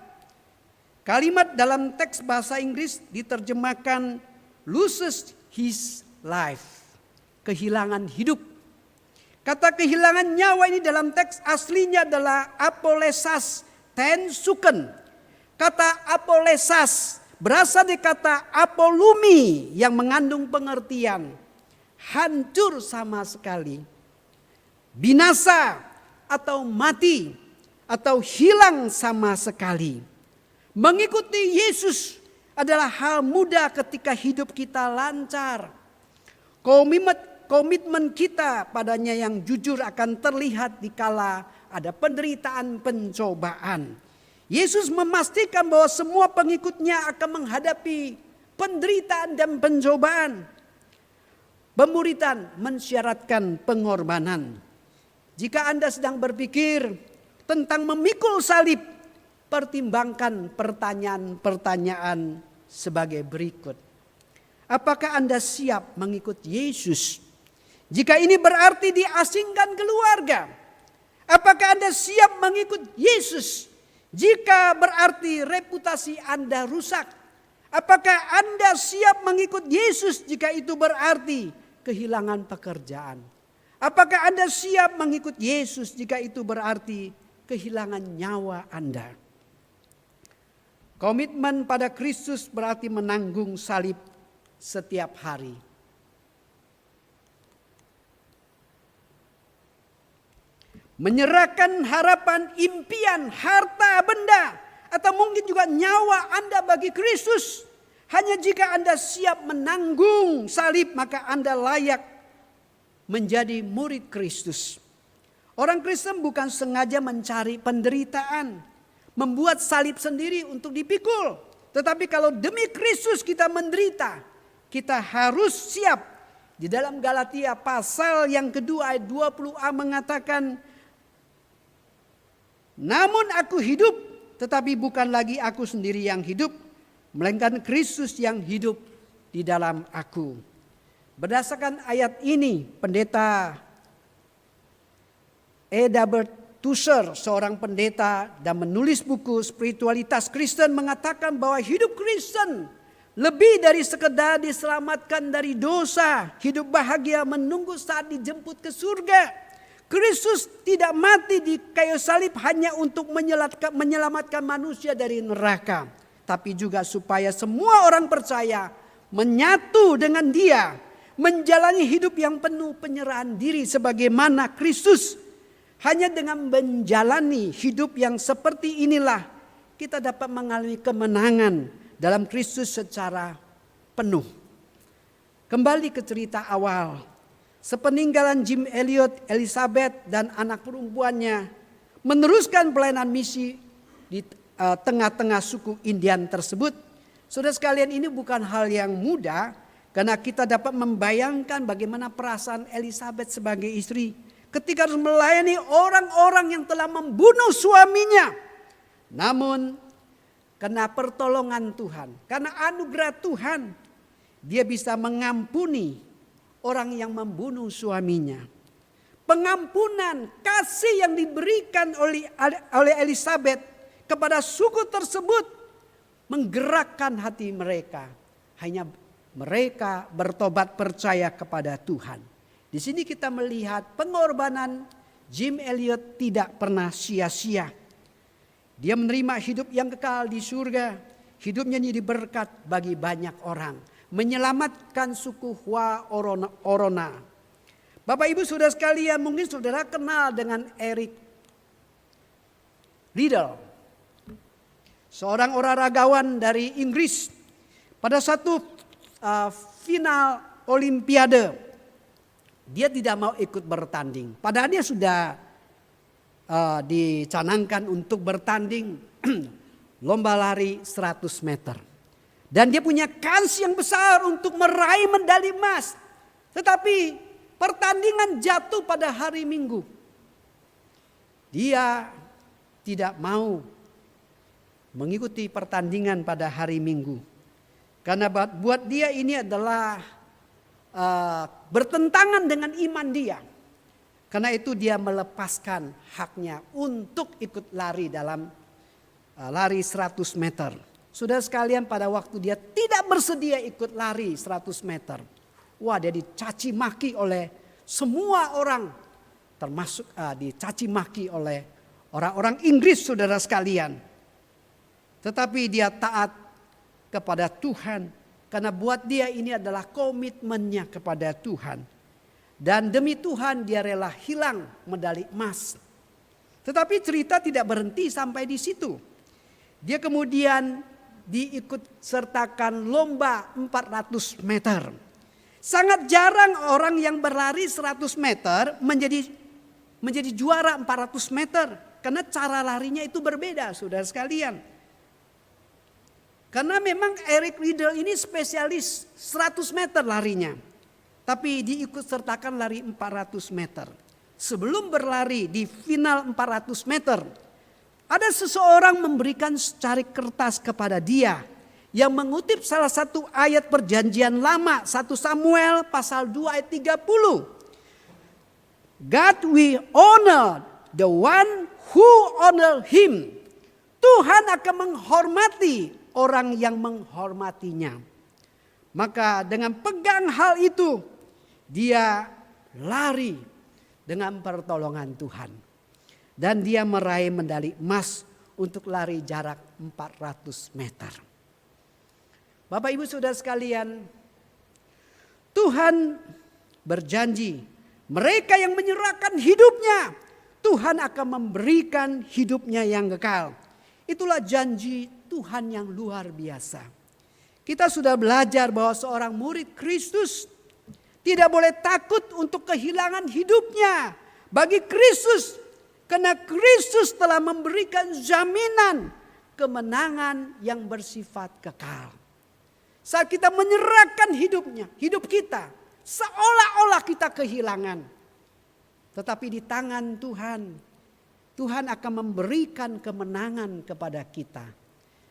Kalimat dalam teks bahasa Inggris diterjemahkan loses his life, kehilangan hidup. Kata kehilangan nyawa ini dalam teks aslinya adalah apolesas ten suken. Kata apolesas berasal dari kata apolumi yang mengandung pengertian hancur sama sekali, binasa atau mati atau hilang sama sekali. Mengikuti Yesus adalah hal mudah ketika hidup kita lancar. Komitmen kita padanya yang jujur akan terlihat dikala ada penderitaan pencobaan. Yesus memastikan bahwa semua pengikutnya akan menghadapi penderitaan dan pencobaan. Pemuridan mensyaratkan pengorbanan. Jika Anda sedang berpikir tentang memikul salib, pertimbangkan pertanyaan-pertanyaan sebagai berikut. Apakah Anda siap mengikut Yesus? Jika ini berarti diasingkan keluarga, apakah Anda siap mengikut Yesus? Jika berarti reputasi Anda rusak, apakah Anda siap mengikut Yesus jika itu berarti kehilangan pekerjaan? Apakah Anda siap mengikut Yesus jika itu berarti kehilangan nyawa Anda? Komitmen pada Kristus berarti menanggung salib setiap hari. Menyerahkan harapan, impian, harta, benda, atau mungkin juga nyawa Anda bagi Kristus. Hanya jika Anda siap menanggung salib, maka Anda layak menjadi murid Kristus. Orang Kristen bukan sengaja mencari penderitaan, membuat salib sendiri untuk dipikul. Tetapi kalau demi Kristus kita menderita, kita harus siap. Di dalam Galatia pasal yang kedua ayat 20a mengatakan, namun aku hidup, tetapi bukan lagi aku sendiri yang hidup, melainkan Kristus yang hidup di dalam aku. Berdasarkan ayat ini, pendeta E.W. Tozer, seorang pendeta dan menulis buku Spiritualitas Kristen, mengatakan bahwa hidup Kristen lebih dari sekedar diselamatkan dari dosa, hidup bahagia menunggu saat dijemput ke surga. Kristus tidak mati di kayu salib hanya untuk menyelamatkan manusia dari neraka, tapi juga supaya semua orang percaya menyatu dengan Dia, menjalani hidup yang penuh penyerahan diri sebagaimana Kristus. Hanya dengan menjalani hidup yang seperti inilah kita dapat mengalami kemenangan dalam Kristus secara penuh. Kembali ke cerita awal. Sepeninggalan Jim Elliot, Elizabeth dan anak perempuannya meneruskan pelayanan misi di tengah-tengah suku Indian tersebut. Saudara sekalian, ini bukan hal yang mudah karena kita dapat membayangkan bagaimana perasaan Elizabeth sebagai istri ketika harus melayani orang-orang yang telah membunuh suaminya. Namun karena pertolongan Tuhan, karena anugerah Tuhan, dia bisa mengampuni orang yang membunuh suaminya. Pengampunan kasih yang diberikan oleh Elizabeth kepada suku tersebut menggerakkan hati mereka. Hanya mereka bertobat percaya kepada Tuhan. Di sini kita melihat pengorbanan Jim Elliot tidak pernah sia-sia. Dia menerima hidup yang kekal di surga. Hidupnya jadi berkat bagi banyak orang. Menyelamatkan suku Hua Orona. Bapak Ibu saudara sekalian, mungkin saudara kenal dengan Eric Liddell. Seorang olahragawan dari Inggris. Pada satu final Olimpiade, dia tidak mau ikut bertanding. Padahal dia sudah dicanangkan untuk bertanding lomba lari 100 meter. Dan dia punya kans yang besar untuk meraih medali emas. Tetapi pertandingan jatuh pada hari Minggu. Dia tidak mau mengikuti pertandingan pada hari Minggu. Karena buat dia ini adalah bertentangan dengan iman dia. Karena itu dia melepaskan haknya untuk ikut lari dalam lari 100 meter. Saudara sekalian, pada waktu dia tidak bersedia ikut lari 100 meter. Wah, dia dicaci maki oleh semua orang. Termasuk dicaci maki oleh orang-orang Inggris, saudara sekalian. Tetapi dia taat kepada Tuhan. Karena buat dia ini adalah komitmennya kepada Tuhan. Dan demi Tuhan dia rela hilang medali emas. Tetapi cerita tidak berhenti sampai di situ. Dia kemudian diikut sertakan lomba 400 meter. Sangat jarang orang yang berlari 100 meter menjadi juara 400 meter. Karena cara larinya itu berbeda, saudara sekalian. Karena memang Eric Liddell ini spesialis 100 meter larinya. Tapi diikut sertakan lari 400 meter. Sebelum berlari di final 400 meter, ada seseorang memberikan secari kertas kepada dia yang mengutip salah satu ayat perjanjian lama, 1 Samuel pasal 2 ayat 30. God will honor the one who honor him. Tuhan akan menghormati orang yang menghormatinya. Maka dengan pegang hal itu, dia lari dengan pertolongan Tuhan. Dan dia meraih medali emas untuk lari jarak 400 meter. Bapak Ibu Saudara sekalian, Tuhan berjanji mereka yang menyerahkan hidupnya, Tuhan akan memberikan hidupnya yang kekal. Itulah janji Tuhan yang luar biasa. Kita sudah belajar bahwa seorang murid Kristus tidak boleh takut untuk kehilangan hidupnya bagi Kristus. Karena Kristus telah memberikan jaminan kemenangan yang bersifat kekal. Saat kita menyerahkan hidup kita, seolah-olah kita kehilangan. Tetapi di tangan Tuhan, Tuhan akan memberikan kemenangan kepada kita.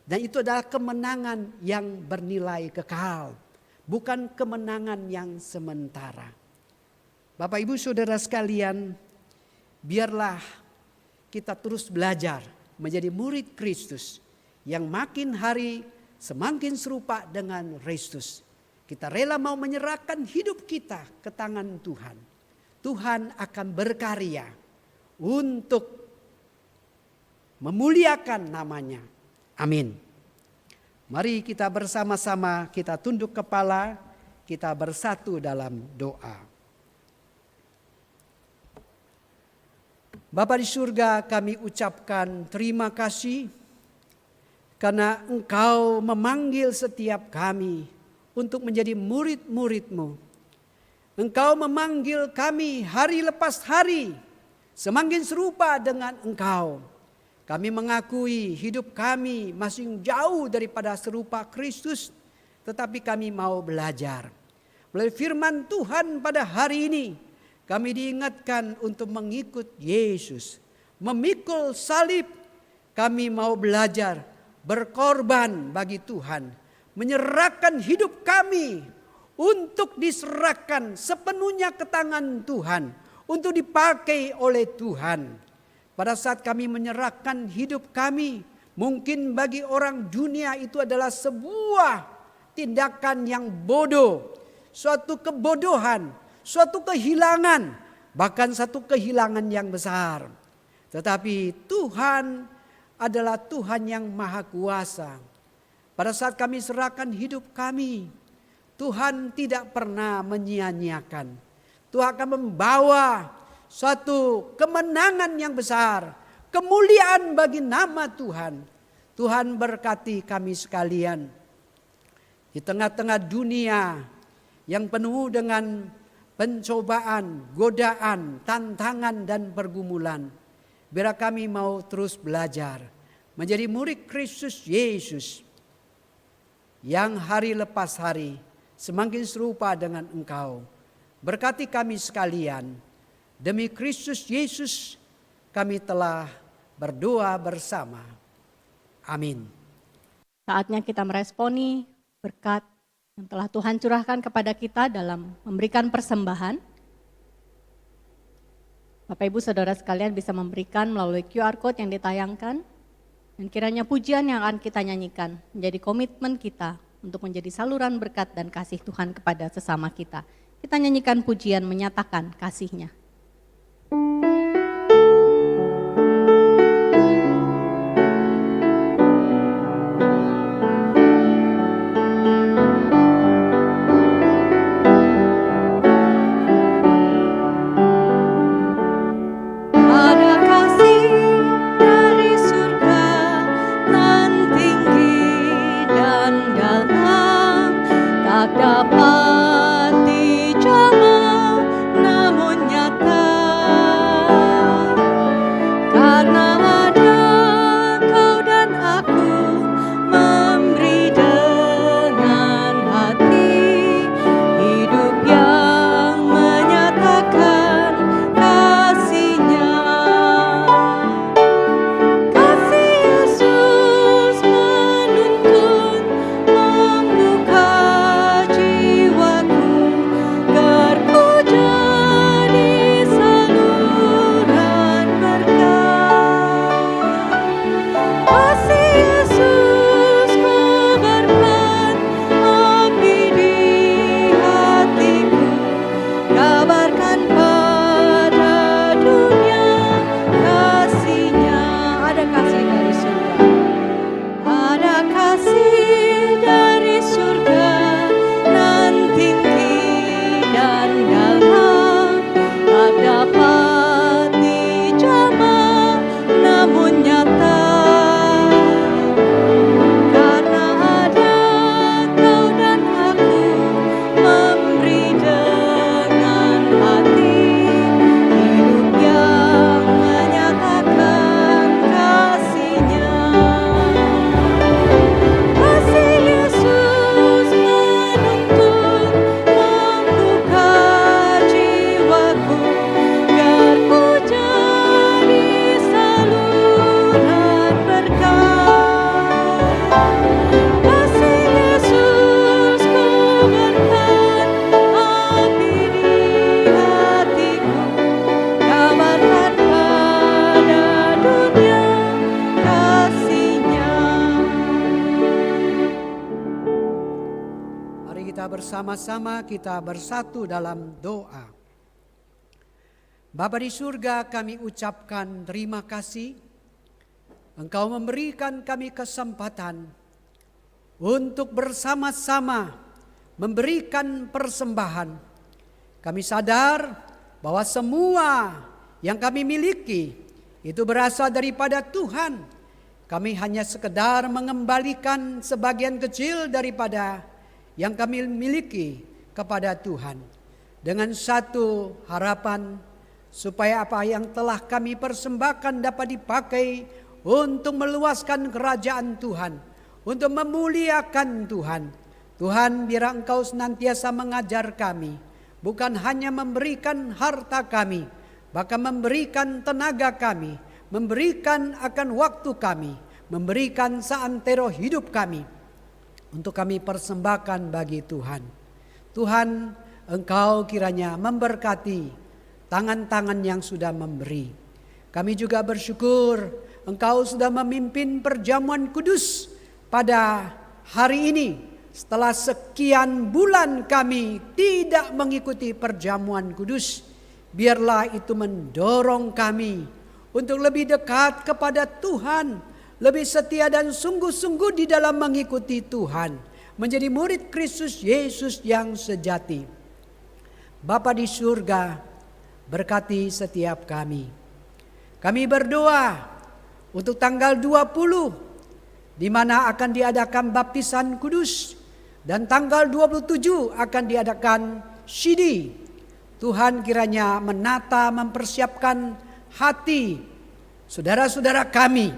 Dan itu adalah kemenangan yang bernilai kekal. Bukan kemenangan yang sementara. Bapak Ibu Saudara sekalian, biarlah kita terus belajar menjadi murid Kristus yang makin hari semakin serupa dengan Kristus. Kita rela mau menyerahkan hidup kita ke tangan Tuhan. Tuhan akan berkarya untuk memuliakan namanya. Amin. Mari kita bersama-sama kita tunduk kepala, kita bersatu dalam doa. Bapa di surga, kami ucapkan terima kasih karena Engkau memanggil setiap kami untuk menjadi murid-murid-Mu. Engkau memanggil kami hari lepas hari semakin serupa dengan Engkau. Kami mengakui hidup kami masih jauh daripada serupa Kristus, tetapi kami mau belajar. Melalui firman Tuhan pada hari ini, kami diingatkan untuk mengikut Yesus. Memikul salib, kami mau belajar berkorban bagi Tuhan. Menyerahkan hidup kami untuk diserahkan sepenuhnya ke tangan Tuhan. Untuk dipakai oleh Tuhan. Pada saat kami menyerahkan hidup kami, mungkin bagi orang dunia itu adalah sebuah tindakan yang bodoh. Suatu kebodohan, suatu kehilangan, bahkan satu kehilangan yang besar. Tetapi Tuhan adalah Tuhan yang maha kuasa. Pada saat kami serahkan hidup kami, Tuhan tidak pernah menyia-nyiakan. Tuhan akan membawa suatu kemenangan yang besar, kemuliaan bagi nama Tuhan. Tuhan berkati kami sekalian. Di tengah-tengah dunia yang penuh dengan pencobaan, godaan, tantangan dan pergumulan. Biar kami mau terus belajar menjadi murid Kristus Yesus yang hari lepas hari semakin serupa dengan Engkau. Berkati kami sekalian. Demi Kristus Yesus kami telah berdoa bersama. Amin. Saatnya kita meresponi berkat yang telah Tuhan curahkan kepada kita dalam memberikan persembahan. Bapak Ibu Saudara sekalian bisa memberikan melalui QR Code yang ditayangkan. Dan kiranya pujian yang akan kita nyanyikan menjadi komitmen kita untuk menjadi saluran berkat dan kasih Tuhan kepada sesama kita. Kita nyanyikan pujian menyatakan kasih-Nya. Dapat dijamah namun nyata, karena ada Kau dan aku memberi dengan hati hidup yang menyatakan kasih-Nya. Kasih Yesus menuntun membuka jiwaku, agar ku jadi saluran berkat. Kasih Yesus kobarkan api di hatiku, kabarkan pada dunia kasih-Nya. Ada kasih dari surga, ada kasih dari surga, nan tinggi dan dalam, tak dapat dijamah namun nyata, karena ada Kau dan aku memberi dengan hati hidup yang menyatakan kasih-Nya. Kasih Yesus menuntun membuka jiwaku, agar ku jadi saluran berkat. Kasih Yesus kobarkan api di hatiku, kabarkan pada dunia kasih-Nya. Mari kita bersama-sama kita bersatu dalam doa. Bapa di surga, kami ucapkan terima kasih. Engkau memberikan kami kesempatan untuk bersama-sama memberikan persembahan. Kami sadar bahwa semua yang kami miliki itu berasal daripada Tuhan. Kami hanya sekedar mengembalikan sebagian kecil daripada yang kami miliki kepada Tuhan, dengan satu harapan supaya apa yang telah kami persembahkan dapat dipakai untuk meluaskan kerajaan Tuhan, untuk memuliakan Tuhan. Tuhan, biar Engkau senantiasa mengajar kami, bukan hanya memberikan harta kami, bahkan memberikan tenaga kami, memberikan akan waktu kami, memberikan seantero hidup kami, untuk kami persembahkan bagi Tuhan. Tuhan, Engkau kiranya memberkati tangan-tangan yang sudah memberi. Kami juga bersyukur Engkau sudah memimpin perjamuan kudus pada hari ini. Setelah sekian bulan kami tidak mengikuti perjamuan kudus, biarlah itu mendorong kami untuk lebih dekat kepada Tuhan, lebih setia dan sungguh-sungguh di dalam mengikuti Tuhan, menjadi murid Kristus Yesus yang sejati. Bapa di surga, berkati setiap kami. Kami berdoa untuk tanggal 20, di mana akan diadakan baptisan kudus, dan tanggal 27 akan diadakan Shidi. Tuhan kiranya menata, mempersiapkan hati saudara-saudara kami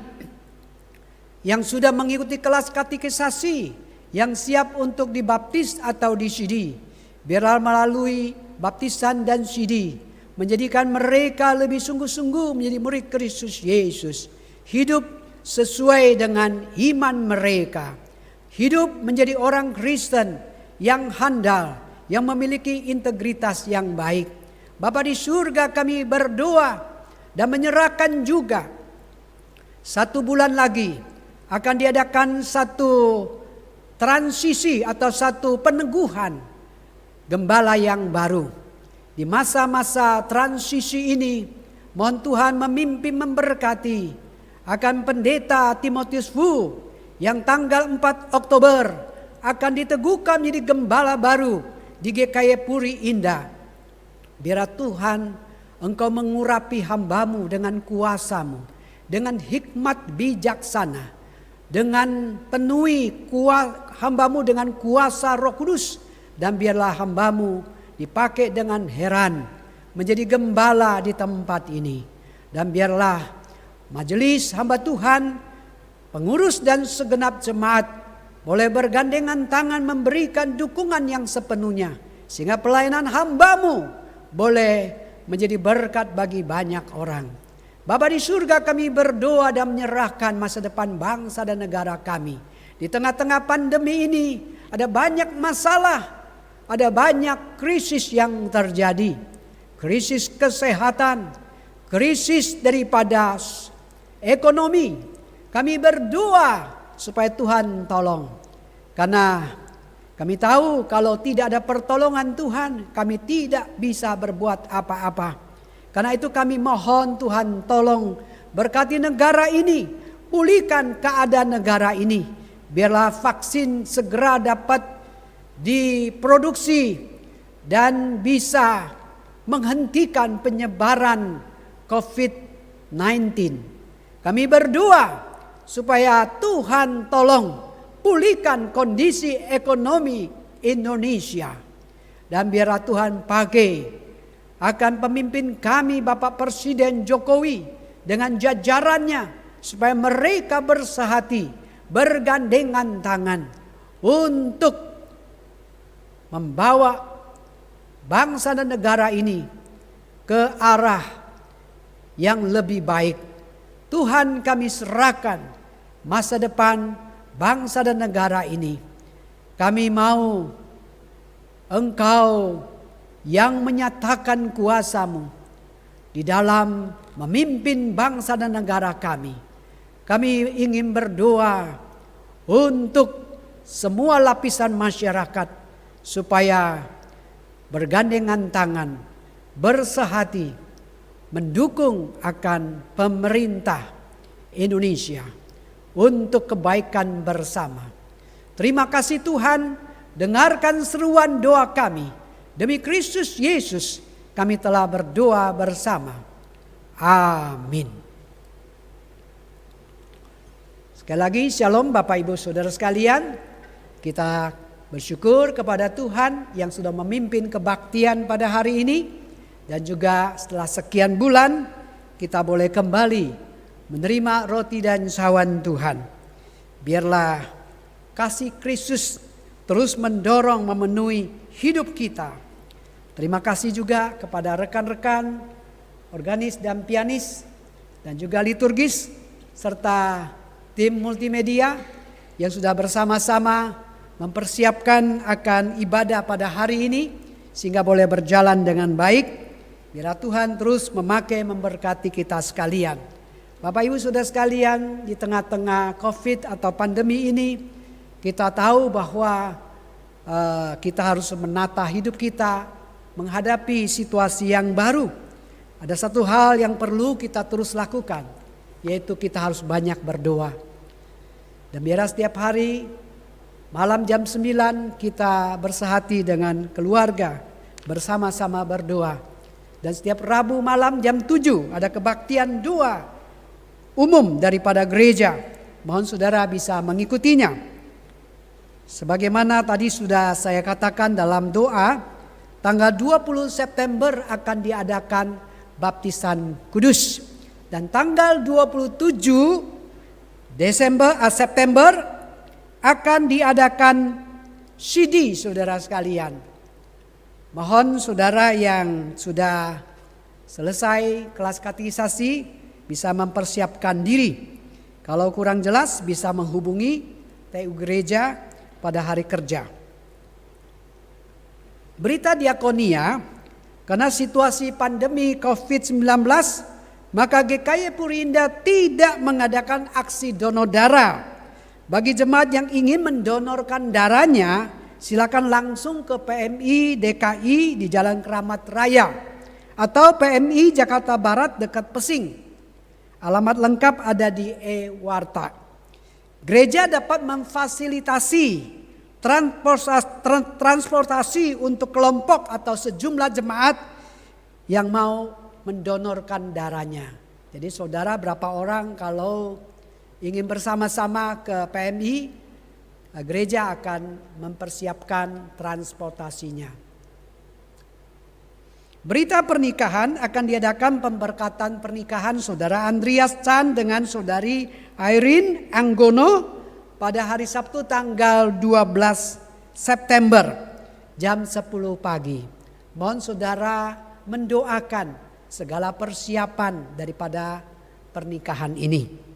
yang sudah mengikuti kelas katekisasi, yang siap untuk dibaptis atau di-Shidi. Biarlah melalui baptisan dan Shidi menjadikan mereka lebih sungguh-sungguh menjadi murid Kristus Yesus, hidup sesuai dengan iman mereka, hidup menjadi orang Kristen yang handal, yang memiliki integritas yang baik. Bapa di surga, kami berdoa dan menyerahkan juga 1 bulan lagi akan diadakan satu transisi atau satu peneguhan gembala yang baru. Di masa-masa transisi ini, mohon Tuhan memimpin memberkati akan pendeta Timotius Wu yang tanggal 4 Oktober akan diteguhkan menjadi gembala baru di GKI Puri Indah. Biar Tuhan Engkau mengurapi hambamu dengan kuasa-Mu, dengan hikmat bijaksana, dengan penuhi hambamu dengan kuasa Roh Kudus, dan biarlah hambamu dipakai dengan heran menjadi gembala di tempat ini. Dan biarlah majelis hamba Tuhan, pengurus dan segenap jemaat boleh bergandengan tangan memberikan dukungan yang sepenuhnya, sehingga pelayanan hambamu boleh menjadi berkat bagi banyak orang. Bapa di surga, kami berdoa dan menyerahkan masa depan bangsa dan negara kami. Di tengah-tengah pandemi ini ada banyak masalah, ada banyak krisis yang terjadi. Krisis kesehatan, krisis daripada ekonomi. Kami berdoa supaya Tuhan tolong. Karena kami tahu kalau tidak ada pertolongan Tuhan, kami tidak bisa berbuat apa-apa. Karena itu kami mohon Tuhan tolong berkati negara ini, pulihkan keadaan negara ini. Biarlah vaksin segera dapat diproduksi dan bisa menghentikan penyebaran COVID-19. Kami berdoa supaya Tuhan tolong pulihkan kondisi ekonomi Indonesia. Dan biarlah Tuhan pakai akan pemimpin kami Bapak Presiden Jokowi dengan jajarannya, supaya mereka bersehati, bergandengan tangan untuk membawa bangsa dan negara ini ke arah yang lebih baik. Tuhan, kami serahkan masa depan bangsa dan negara ini. Kami mau Engkau yang menyatakan kuasa-Mu di dalam memimpin bangsa dan negara kami. Kami ingin berdoa untuk semua lapisan masyarakat supaya bergandengan tangan, bersehati, mendukung akan pemerintah Indonesia untuk kebaikan bersama. Terima kasih Tuhan, dengarkan seruan doa kami. Demi Kristus Yesus kami telah berdoa bersama. Amin. Sekali lagi shalom Bapak Ibu Saudara sekalian. Kita bersyukur kepada Tuhan yang sudah memimpin kebaktian pada hari ini. Dan juga setelah sekian bulan kita boleh kembali menerima roti dan sawan Tuhan. Biarlah kasih Kristus terus mendorong memenuhi hidup kita. Terima kasih juga kepada rekan-rekan organis dan pianis dan juga liturgis serta tim multimedia yang sudah bersama-sama mempersiapkan akan ibadah pada hari ini sehingga boleh berjalan dengan baik. Biar Tuhan terus memakai memberkati kita sekalian. Bapak Ibu Saudara sekalian, di tengah-tengah COVID atau pandemi ini kita tahu bahwa kita harus menata hidup kita menghadapi situasi yang baru. Ada satu hal yang perlu kita terus lakukan, yaitu kita harus banyak berdoa. Dan biar setiap hari malam jam 9 kita bersehati dengan keluarga, bersama-sama berdoa. Dan setiap Rabu malam jam 7 ada kebaktian doa umum daripada gereja. Mohon saudara bisa mengikutinya. Sebagaimana tadi sudah saya katakan dalam doa, tanggal 20 September akan diadakan baptisan kudus. Dan tanggal 27 September akan diadakan CD saudara sekalian. Mohon saudara yang sudah selesai kelas katekisasi bisa mempersiapkan diri. Kalau kurang jelas bisa menghubungi TU Gereja pada hari kerja. Berita diakonia, karena situasi pandemi COVID-19, maka GKI Puri Indah tidak mengadakan aksi donor darah Bagi jemaat yang ingin mendonorkan darahnya, silakan langsung ke PMI DKI di Jalan Keramat Raya atau PMI Jakarta Barat dekat Pesing. Alamat lengkap ada di e-Warta. Gereja dapat memfasilitasi transportasi untuk kelompok atau sejumlah jemaat yang mau mendonorkan darahnya. Jadi saudara berapa orang kalau ingin bersama-sama ke PMI, gereja akan mempersiapkan transportasinya. Berita pernikahan akan diadakan pemberkatan pernikahan saudara Andreas Chan dengan saudari Irene Anggono pada hari Sabtu tanggal 12 September jam 10 pagi. Mohon saudara mendoakan segala persiapan daripada pernikahan ini.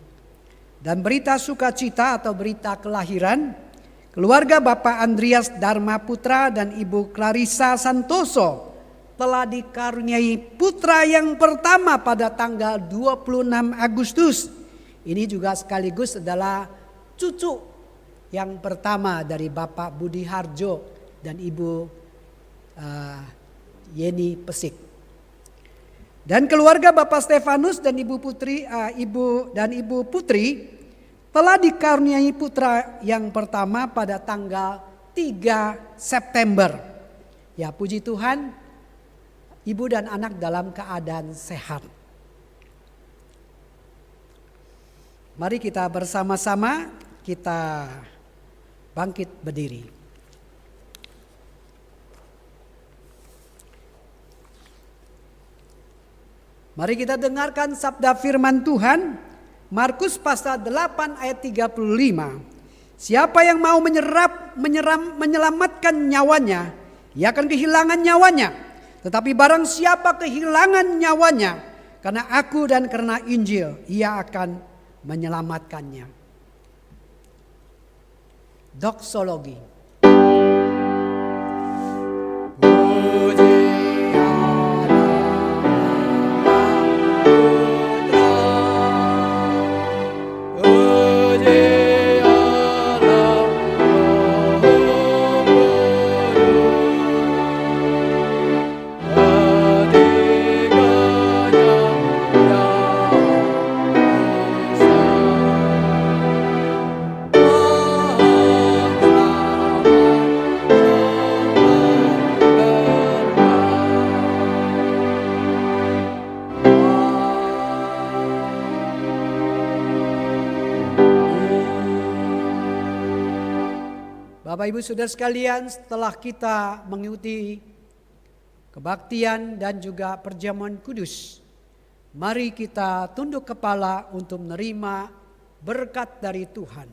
Dan berita sukacita atau berita kelahiran, keluarga Bapak Andreas Dharma Putra dan Ibu Clarissa Santoso telah dikaruniai putra yang pertama pada tanggal 26 Agustus. Ini juga sekaligus adalah cucu yang pertama dari Bapak Budi Harjo dan Ibu Yeni Pesik. Dan keluarga Bapak Stefanus dan Ibu Putri telah dikaruniai putra yang pertama pada tanggal 3 September. Ya, puji Tuhan, ibu dan anak dalam keadaan sehat. Mari kita bersama-sama kita bangkit berdiri. Mari kita dengarkan sabda firman Tuhan, Markus pasal 8 ayat 35. Siapa yang mau menyelamatkan nyawanya, ia akan kehilangan nyawanya. Tetapi barang siapa kehilangan nyawanya karena aku dan karena Injil, ia akan menyelamatkannya. Doksologi. Bapak Ibu Saudara sekalian, setelah kita mengikuti kebaktian dan juga perjamuan kudus, mari kita tunduk kepala untuk menerima berkat dari Tuhan.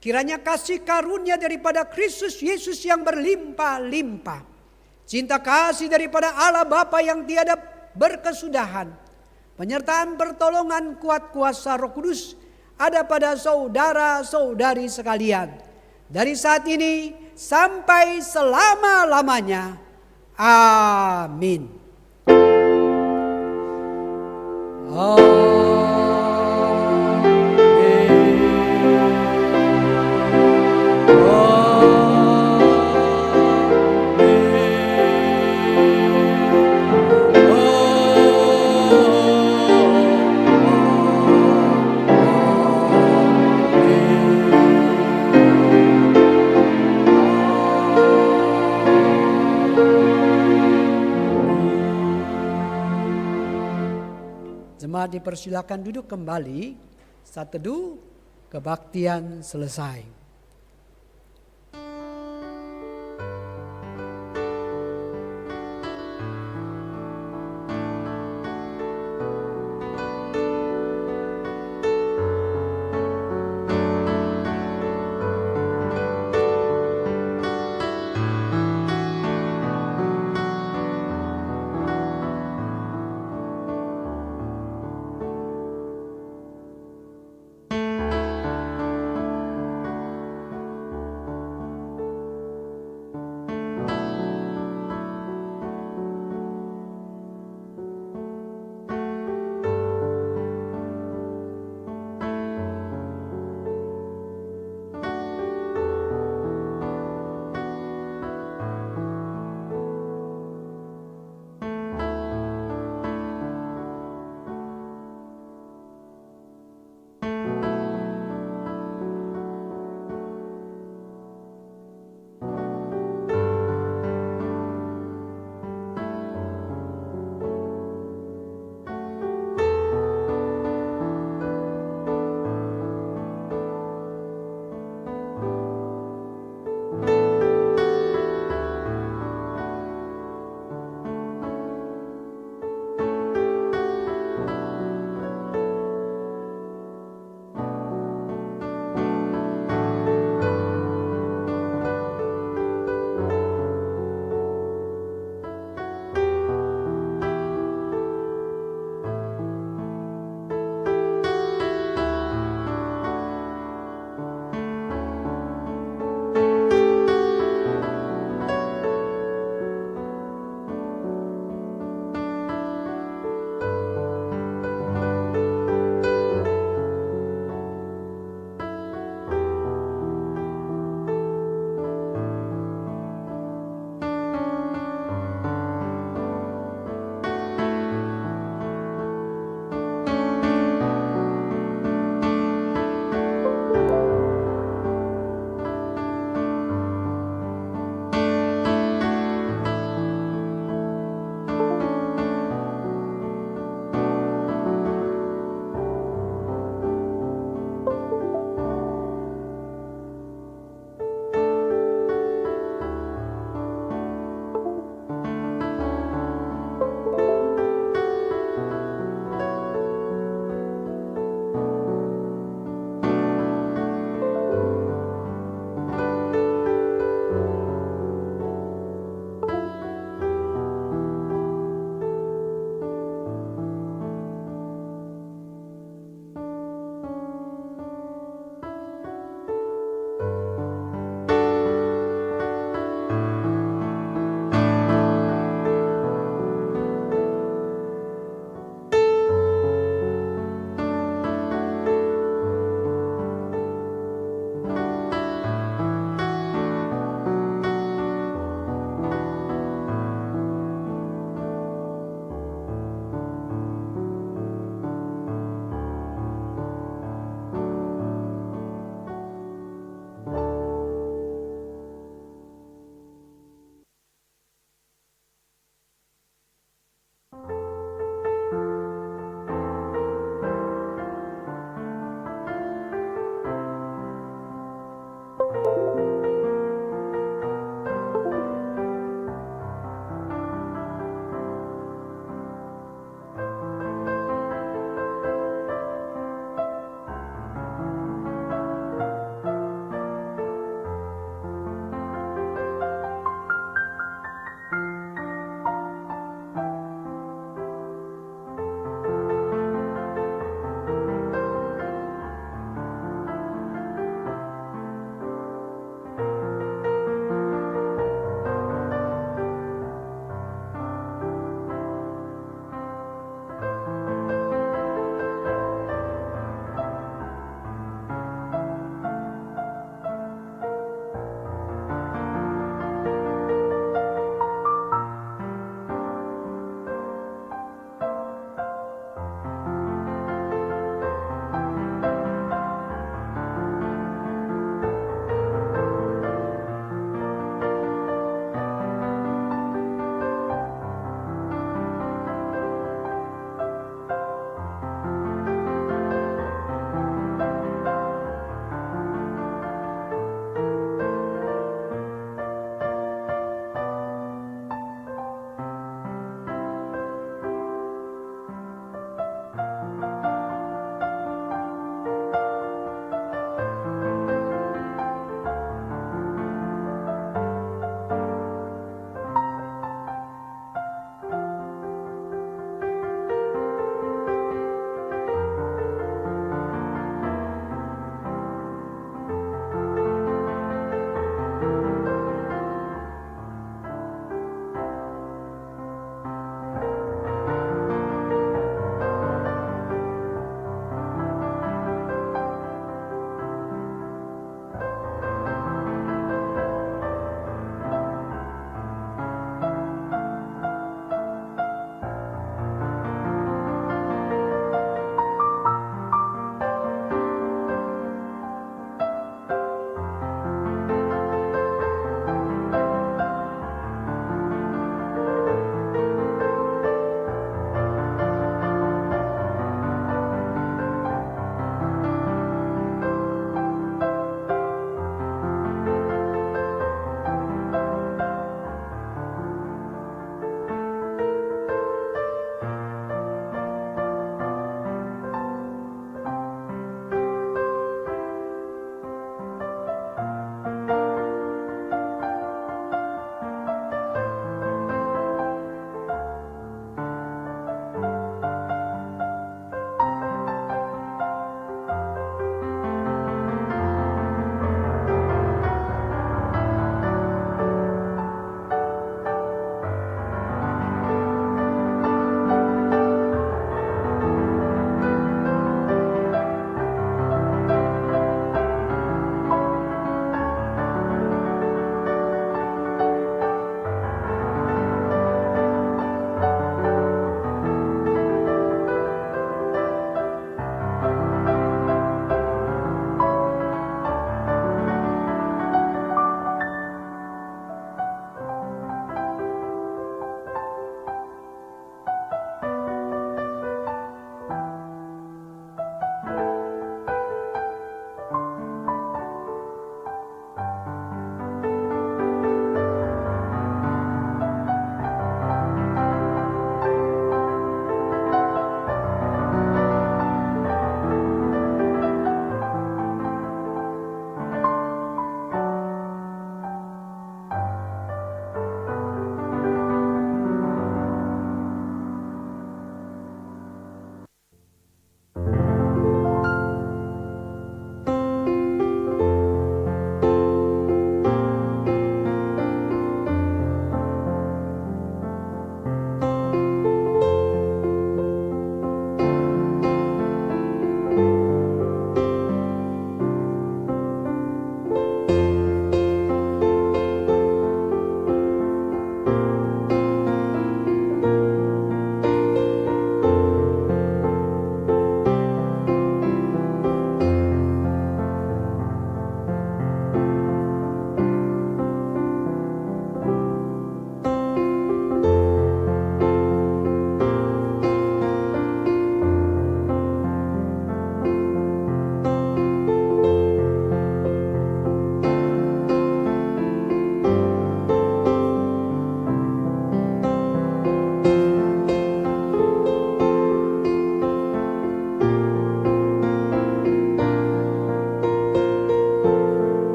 Kiranya kasih karunia daripada Kristus Yesus yang berlimpah-limpah, cinta kasih daripada Allah Bapa yang tiada berkesudahan, penyertaan pertolongan kuat kuasa Roh Kudus ada pada saudara-saudari sekalian. Dari saat ini sampai selama-lamanya. Amin. Jemaat dipersilakan duduk kembali. Saat teduh kebaktian selesai.